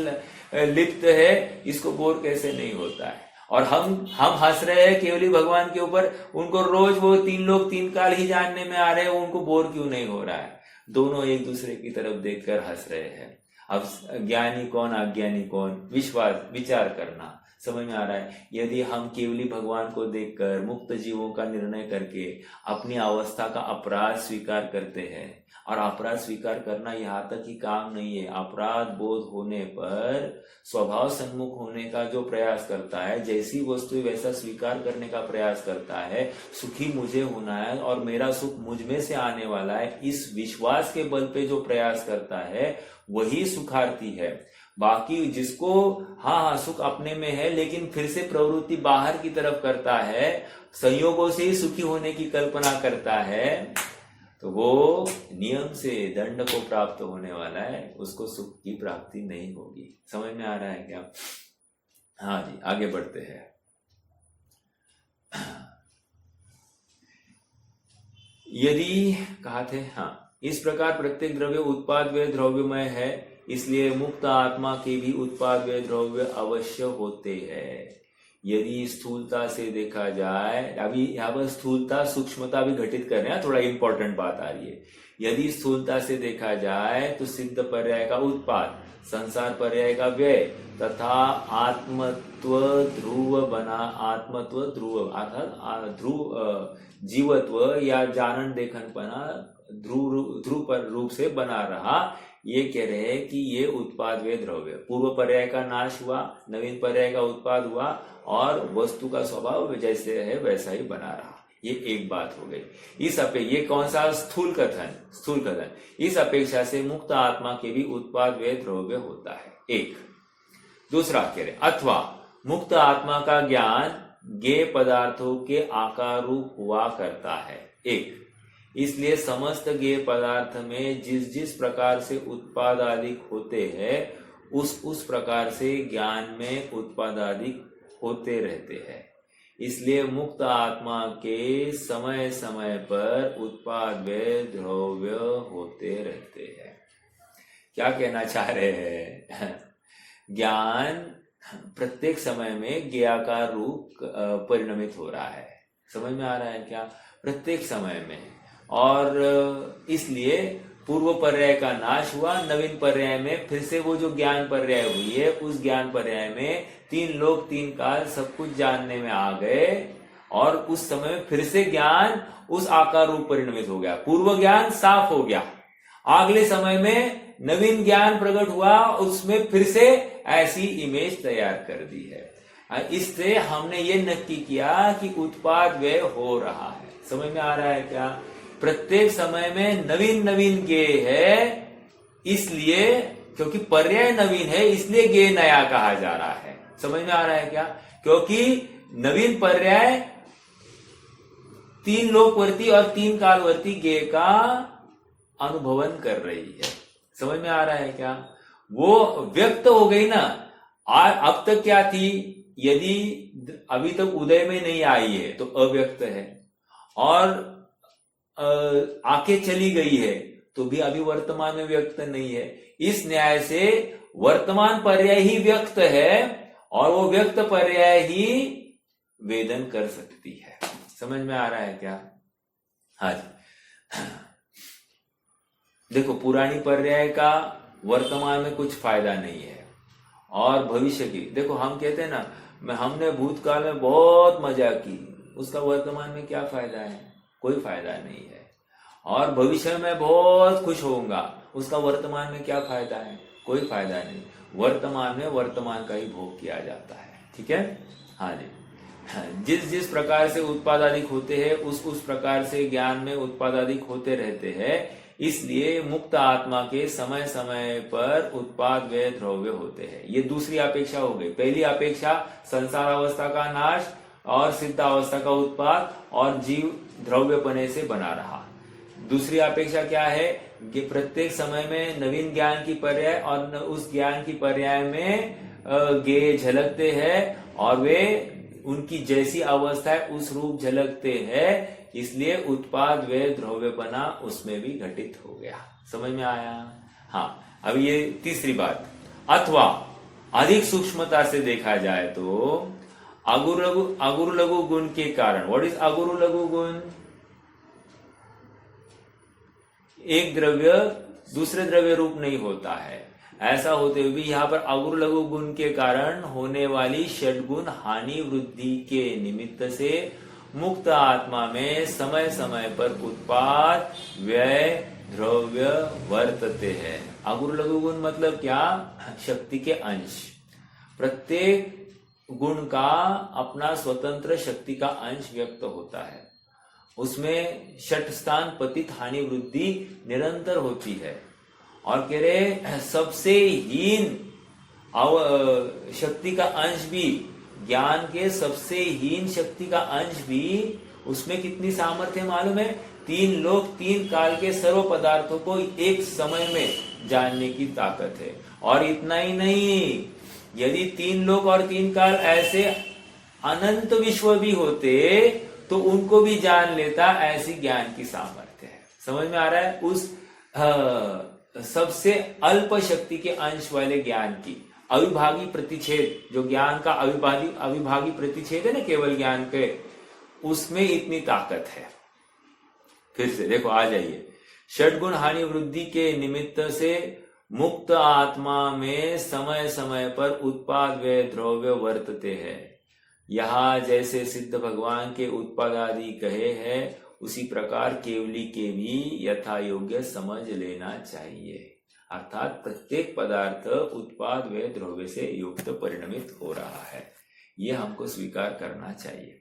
लिप्त है, इसको बोर कैसे नहीं होता है। और हम हंस रहे हैं केवली भगवान के ऊपर, उनको रोज वो तीन लोग तीन काल ही जानने में आ रहे हैं, उनको बोर क्यों नहीं हो रहा है? दोनों एक दूसरे की तरफ देखकर हंस रहे हैं। अब ज्ञानी कौन अज्ञानी कौन, विचार करना। समझ में आ रहा है? यदि हम केवली भगवान को देखकर मुक्त जीवों का निर्णय करके अपनी अवस्था का अपराध स्वीकार करते हैं, और अपराध स्वीकार करना यहाँ तक ही काम नहीं है, अपराध बोध होने पर स्वभाव सन्मुख होने का जो प्रयास करता है, जैसी वस्तु वैसा स्वीकार करने का प्रयास करता है, सुखी मुझे होना है और मेरा सुख मुझ में से आने वाला है, इस विश्वास के बल पे जो प्रयास करता है वही सुखार्थी है। बाकी जिसको हाँ सुख अपने में है, लेकिन फिर से प्रवृत्ति बाहर की तरफ करता है, संयोगों से ही सुखी होने की कल्पना करता है, तो वो नियम से दंड को प्राप्त होने वाला है, उसको सुख की प्राप्ति नहीं होगी। समझ में आ रहा है क्या? हाँ जी, आगे बढ़ते हैं। यदि कहा थे, हाँ, इस प्रकार प्रत्येक द्रव्य उत्पाद व द्रव्यमय है, इसलिए मुक्त आत्मा के भी उत्पाद व द्रव्य अवश्य होते हैं। यदि स्थूलता से देखा जाए, अभी यहाँ पर स्थूलता सूक्ष्मता भी घटित कर रहे हैं, थोड़ा इंपॉर्टेंट बात आ रही है। यदि स्थूलता से देखा जाए तो सिद्ध पर्याय का उत्पाद, संसार पर्याय का व्यय तथा आत्मत्व ध्रुव अर्थात ध्रुव जीवत्व या जानन देखनपना ध्रुव पर रूप से बना रहा, ये कह रहे हैं कि ये उत्पाद व द्रव्य, पूर्व पर्याय का नाश हुआ, नवीन पर्याय का उत्पाद हुआ, और वस्तु का स्वभाव जैसे है वैसा ही बना रहा। ये एक बात हो गई। ये कौन सा स्थूल कथन। इस अपेक्षा से मुक्त आत्मा के भी उत्पाद व द्रव्य होता है। एक दूसरा कह रहे, अथवा मुक्त आत्मा का ज्ञान ज्ञेय पदार्थों के आकार रूप हुआ करता है। एक, इसलिए समस्त ज्ञेय पदार्थ में जिस जिस प्रकार से उत्पाद आदि होते हैं, उस प्रकार से ज्ञान में उत्पाद आदि होते रहते हैं। इसलिए मुक्त आत्मा के समय समय पर उत्पाद व द्रव्य होते रहते हैं। क्या कहना चाह रहे हैं? ज्ञान प्रत्येक समय में ज्ञेयाकार रूप परिणमित हो रहा है। समझ में आ रहा है क्या? प्रत्येक समय में, और इसलिए पूर्व पर्याय का नाश हुआ, नवीन पर्याय में फिर से वो जो ज्ञान पर्याय हुई है, उस ज्ञान पर्याय में तीन लोग तीन काल सब कुछ जानने में आ गए, और उस समय में फिर से ज्ञान उस आकार रूप परिणमित हो गया, पूर्व ज्ञान साफ हो गया, अगले समय में नवीन ज्ञान प्रकट हुआ, उसमें फिर से ऐसी इमेज तैयार कर दी है। इससे हमने ये नक्की किया कि उत्पाद व्यय हो रहा है। समझ में आ रहा है क्या? प्रत्येक समय में नवीन नवीन ज्ञेय है, इसलिए क्योंकि पर्याय नवीन है इसलिए ज्ञेय नया कहा जा रहा है। समझ में आ रहा है क्या? क्योंकि नवीन पर्याय 3 लोकवर्ती और 3 कालवर्ती ज्ञेय का अनुभवन कर रही है। समझ में आ रहा है क्या? वो व्यक्त हो गई ना। अब तक क्या थी? यदि अभी तक उदय में नहीं आई है तो अव्यक्त है, और आके चली गई है तो भी अभी वर्तमान में व्यक्त नहीं है। इस न्याय से वर्तमान पर्याय ही व्यक्त है और वो व्यक्त पर्याय ही वेदन कर सकती है। समझ में आ रहा है क्या? हाँ जी। देखो, पुरानी पर्याय का वर्तमान में कुछ फायदा नहीं है, और भविष्य की देखो, हम कहते हैं ना, हमने भूतकाल में बहुत मजा की, उसका वर्तमान में क्या फायदा है? कोई फायदा नहीं है। और भविष्य में बहुत खुश होऊंगा, उसका वर्तमान में क्या फायदा है? कोई फायदा नहीं। वर्तमान में वर्तमान का ही भोग किया जाता है। ठीक है? हाँ जी। जिस जिस प्रकार से उत्पादादिक होते हैं उस प्रकार से ज्ञान में उत्पादादिक होते रहते हैं। इसलिए मुक्त आत्मा के समय समय पर उत्पाद व्यय द्रव्य होते हैं। ये दूसरी अपेक्षा हो गई। पहली अपेक्षा संसार अवस्था का नाश और सिद्ध अवस्था का उत्पाद और जीव द्रव्यपने से बना रहा। दूसरी अपेक्षा क्या है कि प्रत्येक समय में नवीन ज्ञान की पर्याय और उस ज्ञान की पर्याय में ज्ञेय झलकते हैं और वे उनकी जैसी अवस्था है उस रूप झलकते हैं, इसलिए उत्पाद व्यय द्रव्यपना उसमें भी घटित हो गया। समझ में आया? हाँ। अब ये तीसरी बात, अथवा अधिक सूक्ष्मता से देखा जाए तो अगुरु लघु गुण के कारण। व्हाट इज अगुरु लघु गुण? एक द्रव्य दूसरे द्रव्य रूप नहीं होता है। ऐसा होते हुए भी यहाँ पर अगुरु लघु गुण के कारण होने वाली षड्गुण हानि वृद्धि के निमित्त से मुक्त आत्मा में समय समय पर उत्पाद व्यय द्रव्य वर्तते हैं। अगुरु लघु गुण मतलब क्या? शक्ति के अंश। प्रत्येक गुण का अपना स्वतंत्र शक्ति का अंश व्यक्त होता है। उसमें षट स्थान पतित हानि वृद्धि निरंतर होती है। और कह रहे सबसे हीन शक्ति का अंश भी, ज्ञान के सबसे हीन शक्ति का अंश भी, उसमें कितनी सामर्थ्य मालूम है? 3 लोक 3 काल के सर्व पदार्थों को एक समय में जानने की ताकत है। और इतना ही नहीं, यदि 3 लोक और 3 काल ऐसे अनंत विश्व भी होते तो उनको भी जान लेता, ऐसी ज्ञान की सामर्थ्य है। समझ में आ रहा है? उस सबसे अल्प शक्ति के अंश वाले ज्ञान की अविभागी प्रतिच्छेद, जो ज्ञान का अविभागी प्रतिच्छेद है ना केवल ज्ञान के, उसमें इतनी ताकत है। फिर से देखो, आ जाइए। षड्गुण हानि वृद्धि के निमित्त से मुक्त आत्मा में समय समय पर उत्पाद व्यय द्रव्य वर्तते हैं। यहाँ जैसे सिद्ध भगवान के उत्पाद आदि कहे हैं, उसी प्रकार केवली के भी यथा योग्य समझ लेना चाहिए। अर्थात प्रत्येक पदार्थ उत्पाद व्यय द्रव्य से युक्त परिणमित हो रहा है, ये हमको स्वीकार करना चाहिए।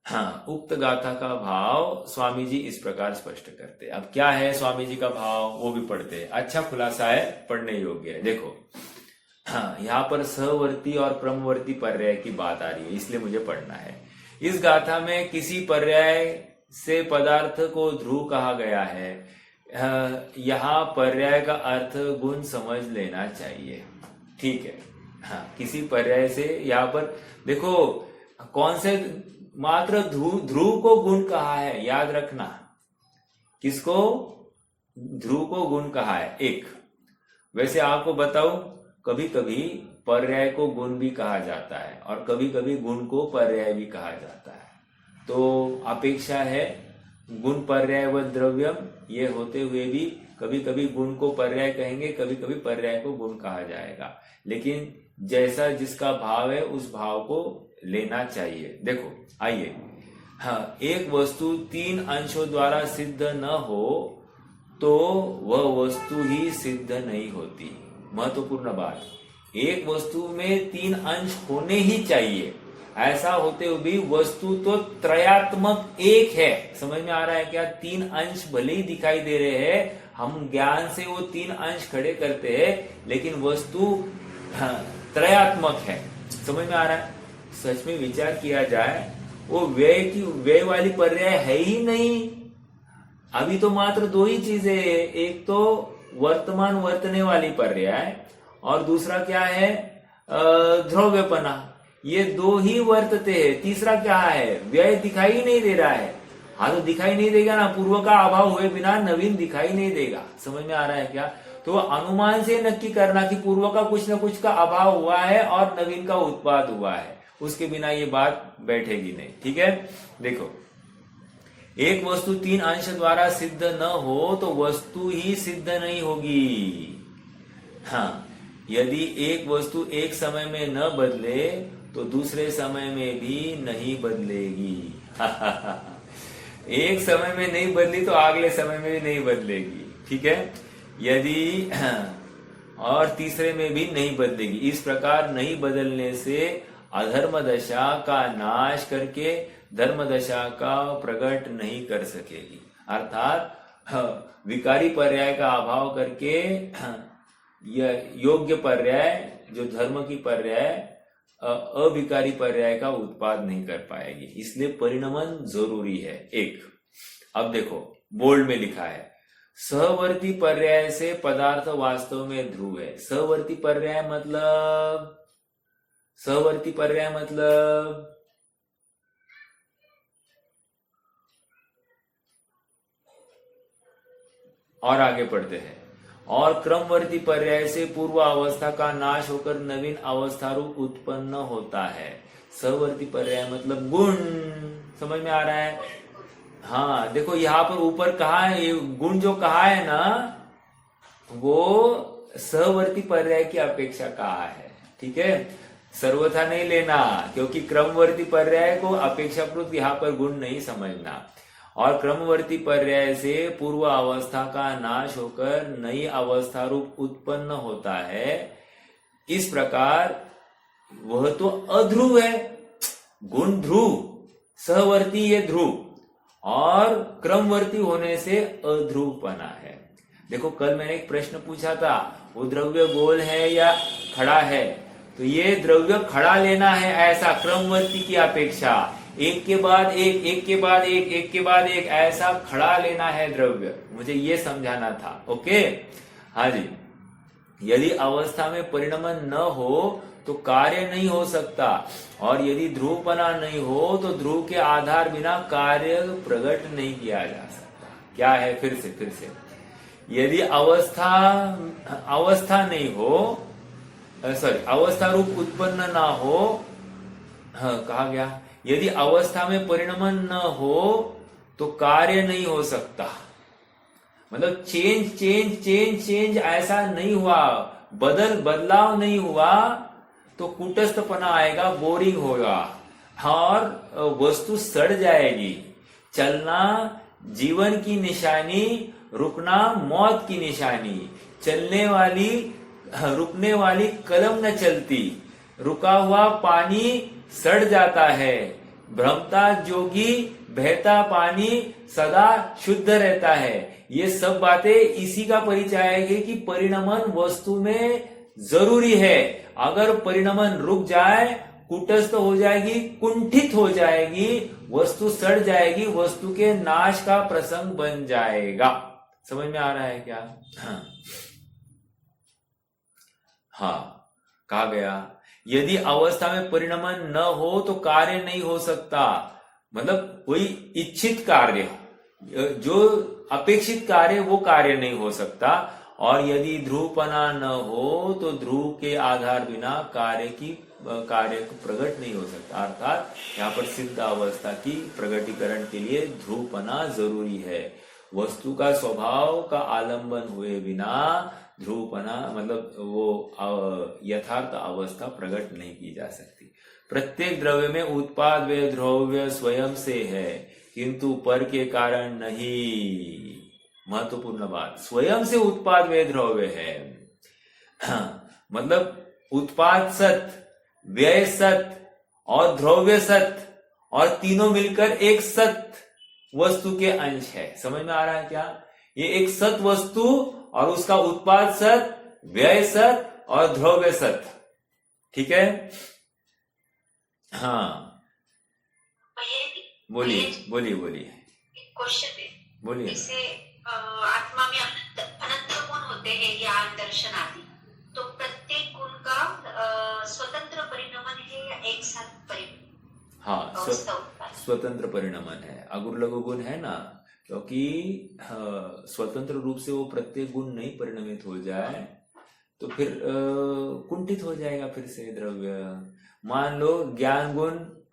हाँ, उक्त गाथा का भाव स्वामी जी इस प्रकार स्पष्ट करते हैं। अब क्या है स्वामी जी का भाव, वो भी पढ़ते हैं। अच्छा खुलासा है, पढ़ने योग्य है। देखो, हाँ, यहाँ पर सहवर्ती और क्रमवर्ती पर्याय की बात आ रही है, इसलिए मुझे पढ़ना है। इस गाथा में किसी पर्याय से पदार्थ को ध्रुव कहा गया है। यहाँ पर्याय का अर्थ गुण समझ लेना चाहिए। ठीक है? हाँ, किसी पर्याय से यहाँ पर देखो कौन से, मात्र ध्रुव को गुण कहा है, याद रखना। किसको? ध्रुव को गुण कहा है। एक, वैसे आपको बताऊं, कभी कभी पर्याय को गुण भी कहा जाता है और कभी कभी गुण को पर्याय भी कहा जाता है। तो अपेक्षा है गुण पर्याय व द्रव्यम, ये होते हुए भी कभी कभी गुण को पर्याय कहेंगे, कभी कभी पर्याय को गुण कहा जाएगा। लेकिन जैसा जिसका भाव है उस भाव को लेना चाहिए। देखो आइए, हाँ, एक वस्तु 3 अंशों द्वारा सिद्ध न हो तो वह वस्तु ही सिद्ध नहीं होती। महत्वपूर्ण बात, एक वस्तु में 3 अंश होने ही चाहिए, ऐसा होते हुए भी वस्तु तो त्रयात्मक एक है। समझ में आ रहा है क्या? 3 अंश भले ही दिखाई दे रहे हैं, हम ज्ञान से वो 3 अंश खड़े करते हैं, लेकिन वस्तु त्रयात्मक है। समझ में आ रहा है? सच में विचार किया जाए, वो व्यय वाली पर्याय है ही नहीं। अभी तो मात्र 2 ही चीजें हैं, एक तो वर्तमान वर्तने वाली पर्याय और दूसरा क्या है, ध्रुव्यपना। ये 2 ही वर्तते हैं, तीसरा क्या है, व्यय दिखाई ही नहीं दे रहा है। हाँ तो दिखाई नहीं देगा ना, पूर्व का अभाव हुए बिना नवीन दिखाई नहीं देगा। समझ में आ रहा है क्या? तो अनुमान से नक्की करना कि पूर्व का कुछ न कुछ का अभाव हुआ है और नवीन का उत्पाद हुआ है, उसके बिना ये बात बैठेगी नहीं। ठीक है, देखो, एक वस्तु 3 अंश द्वारा सिद्ध न हो तो वस्तु ही सिद्ध नहीं होगी। हाँ, यदि एक वस्तु एक समय में न बदले तो दूसरे समय में भी नहीं बदलेगी। एक समय में नहीं बदली तो अगले समय में भी नहीं बदलेगी। ठीक है, यदि और तीसरे में भी नहीं बदलेगी। इस प्रकार नहीं बदलने से अधर्म दशा का नाश करके धर्म दशा का प्रकट नहीं कर सकेगी। अर्थात विकारी पर्याय का अभाव करके यह योग्य पर्याय, जो धर्म की पर्याय, अविकारी पर्याय का उत्पाद नहीं कर पाएगी। इसलिए परिणमन जरूरी है। एक, अब देखो बोल्ड में लिखा है, सहवर्ती पर्याय से पदार्थ वास्तव में ध्रुव है। सहवर्ती पर्याय मतलब, सहवर्ती पर्याय मतलब और आगे पढ़ते हैं, और क्रमवर्ती पर्याय से पूर्व अवस्था का नाश होकर नवीन अवस्था रूप उत्पन्न होता है। सहवर्ती पर्याय मतलब गुण। समझ में आ रहा है? हाँ, देखो यहाँ पर ऊपर कहा है, ये गुण जो कहा है ना, वो सहवर्ती पर्याय की अपेक्षा कहा है। ठीक है, सर्वथा नहीं लेना, क्योंकि क्रमवर्ती पर्याय को अपेक्षाकृत यहाँ पर गुण नहीं समझना। और क्रमवर्ती पर्याय से पूर्व अवस्था का नाश होकर नई अवस्था रूप उत्पन्न होता है। इस प्रकार वह तो अध्रुव है, गुण ध्रुव, सहवर्ती ये ध्रुव, और क्रमवर्ती होने से अध्रुवपना है। देखो कल मैंने एक प्रश्न पूछा था, वो द्रव्य गोल है या खड़ा है, तो ये द्रव्य खड़ा लेना है, ऐसा क्रमवर्ती की अपेक्षा, एक के बाद एक, एक के बाद एक, एक के बाद एक, ऐसा खड़ा लेना है द्रव्य। मुझे ये समझाना था। ओके, हाँ जी। यदि अवस्था में परिणमन न हो तो कार्य नहीं हो सकता, और यदि ध्रुवपना नहीं हो तो ध्रुव के आधार बिना कार्य प्रकट नहीं किया जा सकता। क्या है? फिर से यदि अवस्था नहीं हो, अवस्था रूप उत्पन्न ना हो, हाँ कहा गया, यदि अवस्था में परिणमन न हो तो कार्य नहीं हो सकता। मतलब चेंज ऐसा नहीं हुआ, बदलाव नहीं हुआ तो कूटस्थपना आएगा, बोरिंग होगा, और वस्तु सड़ जाएगी। चलना जीवन की निशानी, रुकना मौत की निशानी। रुकने वाली कलम न चलती, रुका हुआ पानी सड़ जाता है, भ्रमता जोगी बहता पानी सदा शुद्ध रहता है। ये सब बातें इसी का परिचय है कि परिणमन वस्तु में जरूरी है। अगर परिणमन रुक जाए, कुटस्थ हो जाएगी, कुंठित हो जाएगी, वस्तु सड़ जाएगी, वस्तु के नाश का प्रसंग बन जाएगा। समझ में आ रहा है क्या? हाँ, कहा गया यदि अवस्था में परिणमन न हो तो कार्य नहीं हो सकता। मतलब कोई इच्छित कार्य, जो अपेक्षित कार्य, वो कार्य नहीं हो सकता। और यदि ध्रुवपना न हो तो ध्रुव के आधार बिना कार्य को प्रकट नहीं हो सकता। अर्थात यहाँ पर सिद्ध अवस्था की प्रकटीकरण के लिए ध्रुवपना जरूरी है। वस्तु का स्वभाव का आलंबन हुए बिना ध्रुवपना, मतलब वो यथार्थ अवस्था प्रकट नहीं की जा सकती। प्रत्येक द्रव्य में उत्पाद व द्रव्य स्वयं से है, किंतु पर के कारण नहीं। महत्वपूर्ण बात, स्वयं से उत्पाद व द्रव्य है। मतलब उत्पाद सत, व्यय सत और द्रव्य सत, और तीनों मिलकर एक सत वस्तु के अंश है। समझ में आ रहा है क्या? ये एक सत वस्तु और उसका उत्पाद सत, व्यय सत और द्रव्य सत। ठीक है? हाँ, बोलिए बोलिए बोलिए क्वेश्चन है, बोलिए। जैसे आत्मा में अनंत गुण होते हैं, ज्ञान, दर्शन आदि, तो प्रत्येक गुण का स्वतंत्र परिणमन है या एक साथ परिणमन? हाँ, स्वतंत्र परिणमन है। अगुण लघु गुण है ना, क्योंकि स्वतंत्र रूप से वो प्रत्येक गुण नहीं परिणमित हो जाए तो फिर कुंठित हो जाएगा फिर से द्रव्य। मान लो ज्ञान गुण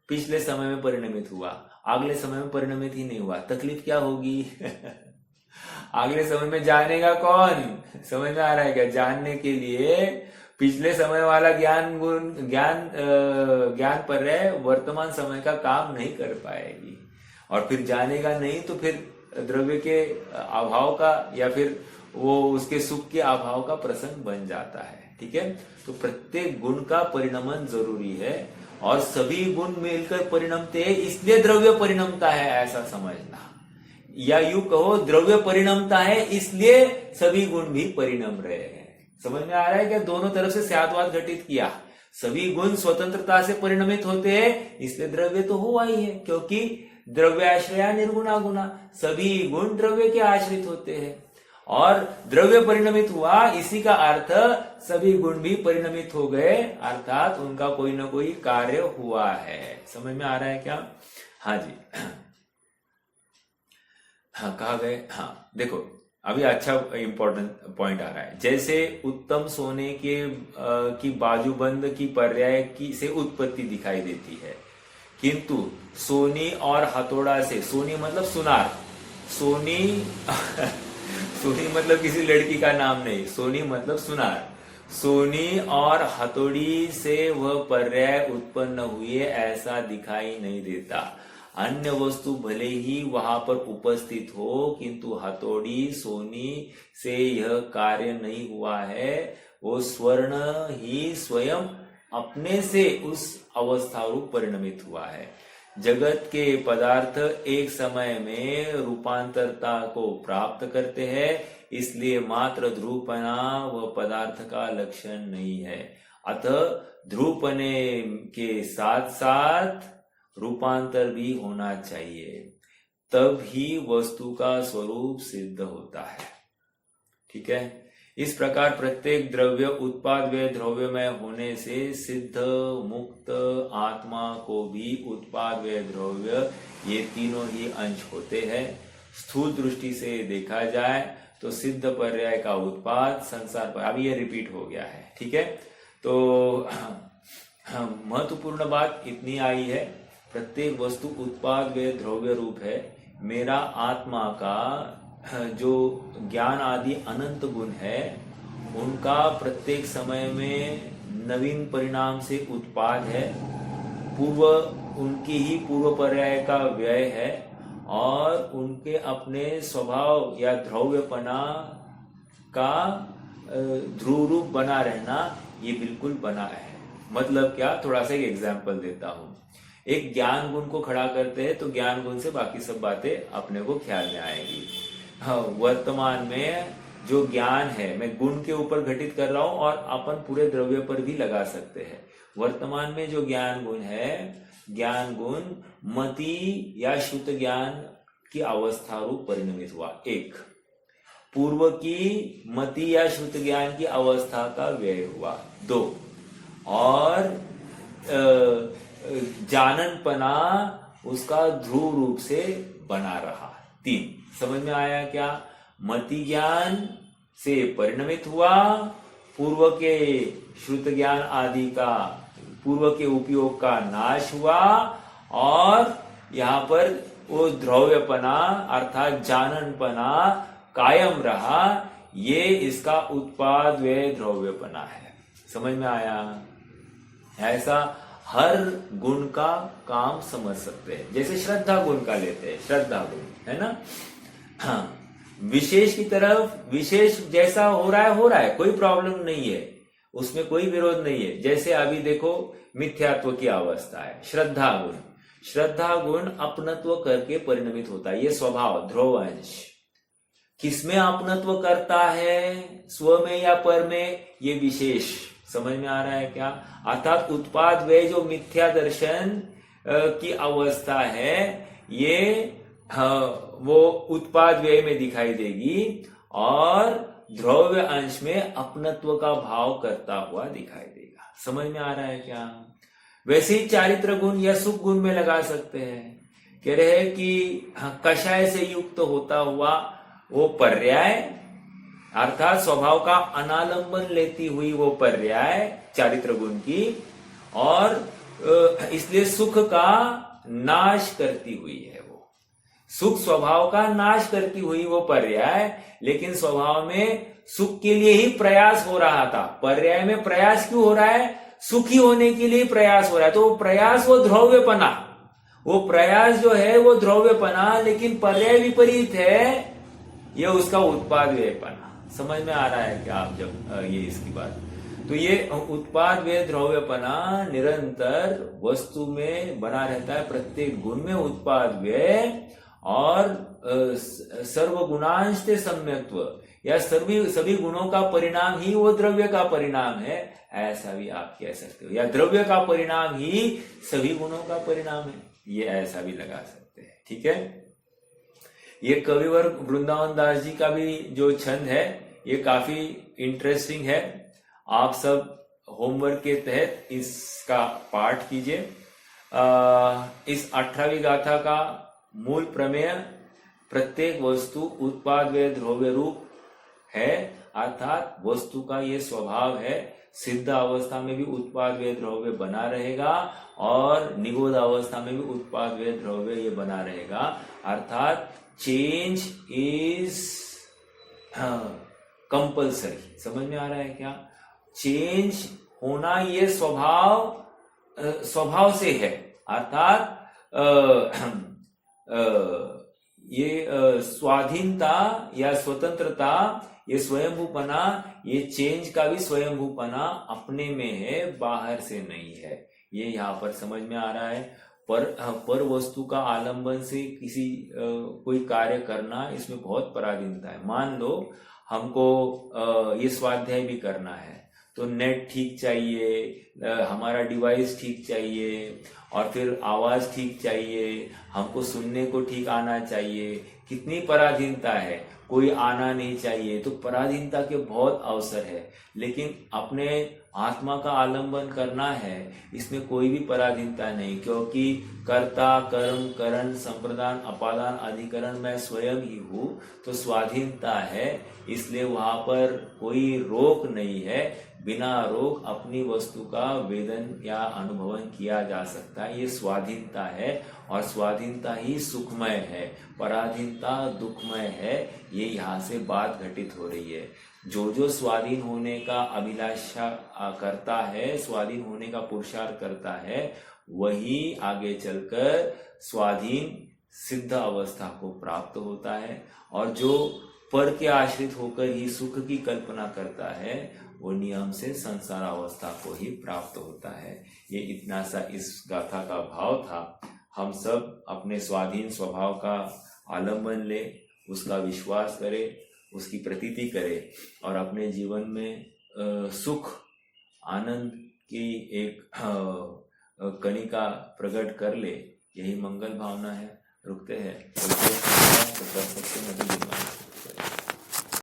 पिछले समय में परिणमित हुआ, अगले समय में परिणमित ही नहीं हुआ, तकलीफ क्या होगी? अगले समय में जानेगा कौन? समझ में आ रहा है क्या? जानने के लिए पिछले समय वाला ज्ञान गुण ज्ञान पर रहे वर्तमान समय का काम नहीं कर पाएगी, और फिर जानेगा नहीं तो फिर द्रव्य के अभाव का या फिर वो उसके सुख के अभाव का प्रसंग बन जाता है। ठीक है? तो प्रत्येक गुण का परिणमन जरूरी है, और सभी गुण मिलकर परिणमते हैं, इसलिए द्रव्य परिणमता है, ऐसा समझना। या यूं कहो, द्रव्य परिणमता है इसलिए सभी गुण भी परिणम रहे हैं। समझ में आ रहा है क्या? दोनों तरफ से स्याद्वाद घटित किया। सभी गुण स्वतंत्रता से परिणमित होते हैं, इसलिए द्रव्य तो हुआ ही है, क्योंकि द्रव्याश्रया निर्गुणा गुणा, सभी गुण द्रव्य के आश्रित होते हैं, और द्रव्य परिणमित हुआ, इसी का अर्थ सभी गुण भी परिणमित हो गए, अर्थात उनका कोई ना कोई कार्य हुआ है। समझ में आ रहा है क्या? हाँ जी। हाँ, कहा गए। हाँ, देखो अभी अच्छा इंपॉर्टेंट पॉइंट आ रहा है। जैसे उत्तम सोने के की बाजूबंद की पर्याय की से उत्पत्ति दिखाई देती है, किंतु सोनी और हथौड़ा से, सोनी मतलब सुनार, सोनी सोनी मतलब किसी लड़की का नाम नहीं, सोनी मतलब सुनार, सोनी और हथौड़ी से वह पर्याय उत्पन्न हुए ऐसा दिखाई नहीं देता। अन्य वस्तु भले ही वहां पर उपस्थित हो, किंतु हथौड़ी सोनी से यह कार्य नहीं हुआ है। वो स्वर्ण ही स्वयं अपने से उस अवस्था रूप परिणमित हुआ है। जगत के पदार्थ एक समय में रूपांतरता को प्राप्त करते हैं, इसलिए मात्र ध्रुवपना वह पदार्थ का लक्षण नहीं है। अतः ध्रुवपने के साथ साथ रूपांतर भी होना चाहिए, तब ही वस्तु का स्वरूप सिद्ध होता है। ठीक है? इस प्रकार प्रत्येक द्रव्य उत्पाद व द्रव्यमय होने से सिद्ध मुक्त आत्मा को भी उत्पाद व द्रव्य ये तीनों ही अंश होते हैं। स्थूल दृष्टि से देखा जाए तो सिद्ध पर्याय का उत्पाद संसार पर, अभी ये रिपीट हो गया है। ठीक है? तो महत्वपूर्ण बात इतनी आई है, प्रत्येक वस्तु उत्पाद व द्रव्य रूप है। मेरा आत्मा का जो ज्ञान आदि अनंत गुण है, उनका प्रत्येक समय में नवीन परिणाम से उत्पाद है, पूर्व उनकी ही पूर्व पर्याय का व्यय है, और उनके अपने स्वभाव या द्रव्यपना का ध्रुव रूप बना रहना ये बिल्कुल बना है। मतलब क्या? थोड़ा सा एक एग्जाम्पल देता हूं। एक ज्ञान गुण को खड़ा करते हैं तो ज्ञान गुण से बाकी सब बातें अपने को ख्याल में आएगी। हाँ, वर्तमान में जो ज्ञान है, मैं गुण के ऊपर घटित कर रहा हूं और अपन पूरे द्रव्य पर भी लगा सकते हैं। वर्तमान में जो ज्ञान गुण है, ज्ञान गुण मति या शुद्ध ज्ञान की अवस्था रूप परिणमित हुआ। एक, पूर्व की मति या शुद्ध ज्ञान की अवस्था का व्यय हुआ। दो, और जाननपना उसका ध्रुव रूप से बना रहा। तीन, समझ में आया क्या? मति ज्ञान से परिणमित हुआ, पूर्व के श्रुत ज्ञान आदि का, पूर्व के उपयोग का नाश हुआ, और यहाँ पर वो द्रव्यपना अर्थात जाननपना कायम रहा। ये इसका उत्पाद व द्रव्यपना है। समझ में आया? ऐसा हर गुण का काम समझ सकते हैं। जैसे श्रद्धा गुण का लेते हैं, श्रद्धा गुण है ना, हाँ, विशेष की तरफ विशेष जैसा हो रहा है, कोई प्रॉब्लम नहीं है, उसमें कोई विरोध नहीं है। जैसे अभी देखो मिथ्यात्व की अवस्था है, श्रद्धा गुण अपनत्व करके परिणमित होता है, ये स्वभाव ध्रुव अंश। किसमें अपनत्व करता है, स्व में या पर में, ये विशेष समझ में आ रहा है क्या। अर्थात उत्पाद व्यय जो मिथ्या दर्शन की अवस्था है, ये वो उत्पाद व्यय में दिखाई देगी और ध्रुव अंश में अपनत्व का भाव करता हुआ दिखाई देगा। समझ में आ रहा है क्या। वैसे ही चारित्र गुण या सुख गुण में लगा सकते हैं। कह रहे हैं कि कषाय से युक्त होता हुआ वो पर्याय, अर्थात स्वभाव का अनालंबन लेती हुई वो पर्याय चारित्र गुण की, और इसलिए सुख का नाश करती हुई है वो, सुख स्वभाव का नाश करती हुई वो पर्याय। लेकिन स्वभाव में सुख के लिए ही प्रयास हो रहा था, पर्याय में प्रयास क्यों हो रहा है, सुखी होने के लिए प्रयास हो रहा है। तो वो प्रयास, वो ध्रुव्यपना, वो प्रयास जो है वो ध्रुव्यपना, लेकिन पर्याय विपरीत है, ये उसका उत्पाद व्ययपना। समझ में आ रहा है क्या आप जब ये इसकी बात। तो ये उत्पाद व्यय ध्रुव्यपना निरंतर वस्तु में बना रहता है, प्रत्येक गुण में उत्पाद व्यय, और सर्वगुणांश से सम्यक्त्व या सभी गुणों का परिणाम ही वो द्रव्य का परिणाम है, ऐसा भी आप कह सकते हो। या द्रव्य का परिणाम ही सभी गुणों का परिणाम है, ये ऐसा भी लगा सकते हैं। ठीक है। ये कविवर वृंदावन दास जी का भी जो छंद है, ये काफी इंटरेस्टिंग है। आप सब होमवर्क के तहत इसका पाठ कीजिए। इस 18वीं गाथा का मूल प्रमेय, प्रत्येक वस्तु उत्पाद व्यय ध्रुव्य रूप है, अर्थात वस्तु का ये स्वभाव है, सिद्ध अवस्था में भी उत्पाद व्यय ध्रुव्य बना रहेगा और निगोध अवस्था में भी उत्पाद व्यय ध्रुव्य ये बना रहेगा। अर्थात चेंज इज कंपल्सरी। समझ में आ रहा है क्या। चेंज होना ये स्वभाव से है, अर्थात ये स्वाधीनता या स्वतंत्रता, ये स्वयंभूपना, ये चेंज का भी स्वयंभूपना अपने में है, बाहर से नहीं है। ये यहाँ पर समझ में आ रहा है। पर वस्तु का आलंबन से किसी कोई कार्य करना, इसमें बहुत पराधीनता है। मान लो हमको ये स्वाध्याय भी करना है, तो नेट ठीक चाहिए, हमारा डिवाइस ठीक चाहिए, और फिर आवाज ठीक चाहिए, हमको सुनने को ठीक आना चाहिए। कितनी पराधीनता है, कोई आना नहीं चाहिए, तो पराधीनता के बहुत अवसर है। लेकिन अपने आत्मा का आलंबन करना है, इसमें कोई भी पराधीनता नहीं, क्योंकि कर्ता, कर्म, करण, संप्रदान, अपादान, अधिकरण मैं स्वयं ही हूँ, तो स्वाधीनता है। इसलिए वहां पर कोई रोक नहीं है, बिना रोक अपनी वस्तु का वेदन या अनुभवन किया जा सकता है। ये स्वाधीनता है, और स्वाधीनता ही सुखमय है, पराधीनता दुखमय है। ये यहाँ से बात घटित हो रही है। जो स्वाधीन होने का अभिलाषा करता है, स्वाधीन होने का पुरुषार्थ करता है, वही आगे चलकर स्वाधीन सिद्ध अवस्था को प्राप्त होता है। और जो पर के आश्रित होकर ही सुख की कल्पना करता है, वो नियम से संसार अवस्था को ही प्राप्त होता है। ये इतना सा इस गाथा का भाव था। हम सब अपने स्वाधीन स्वभाव का आलंबन ले, उसका विश्वास करें, उसकी प्रतीति करें, और अपने जीवन में सुख आनंद की एक कणिका प्रकट कर ले, यही मंगल भावना है। रुकते हैं।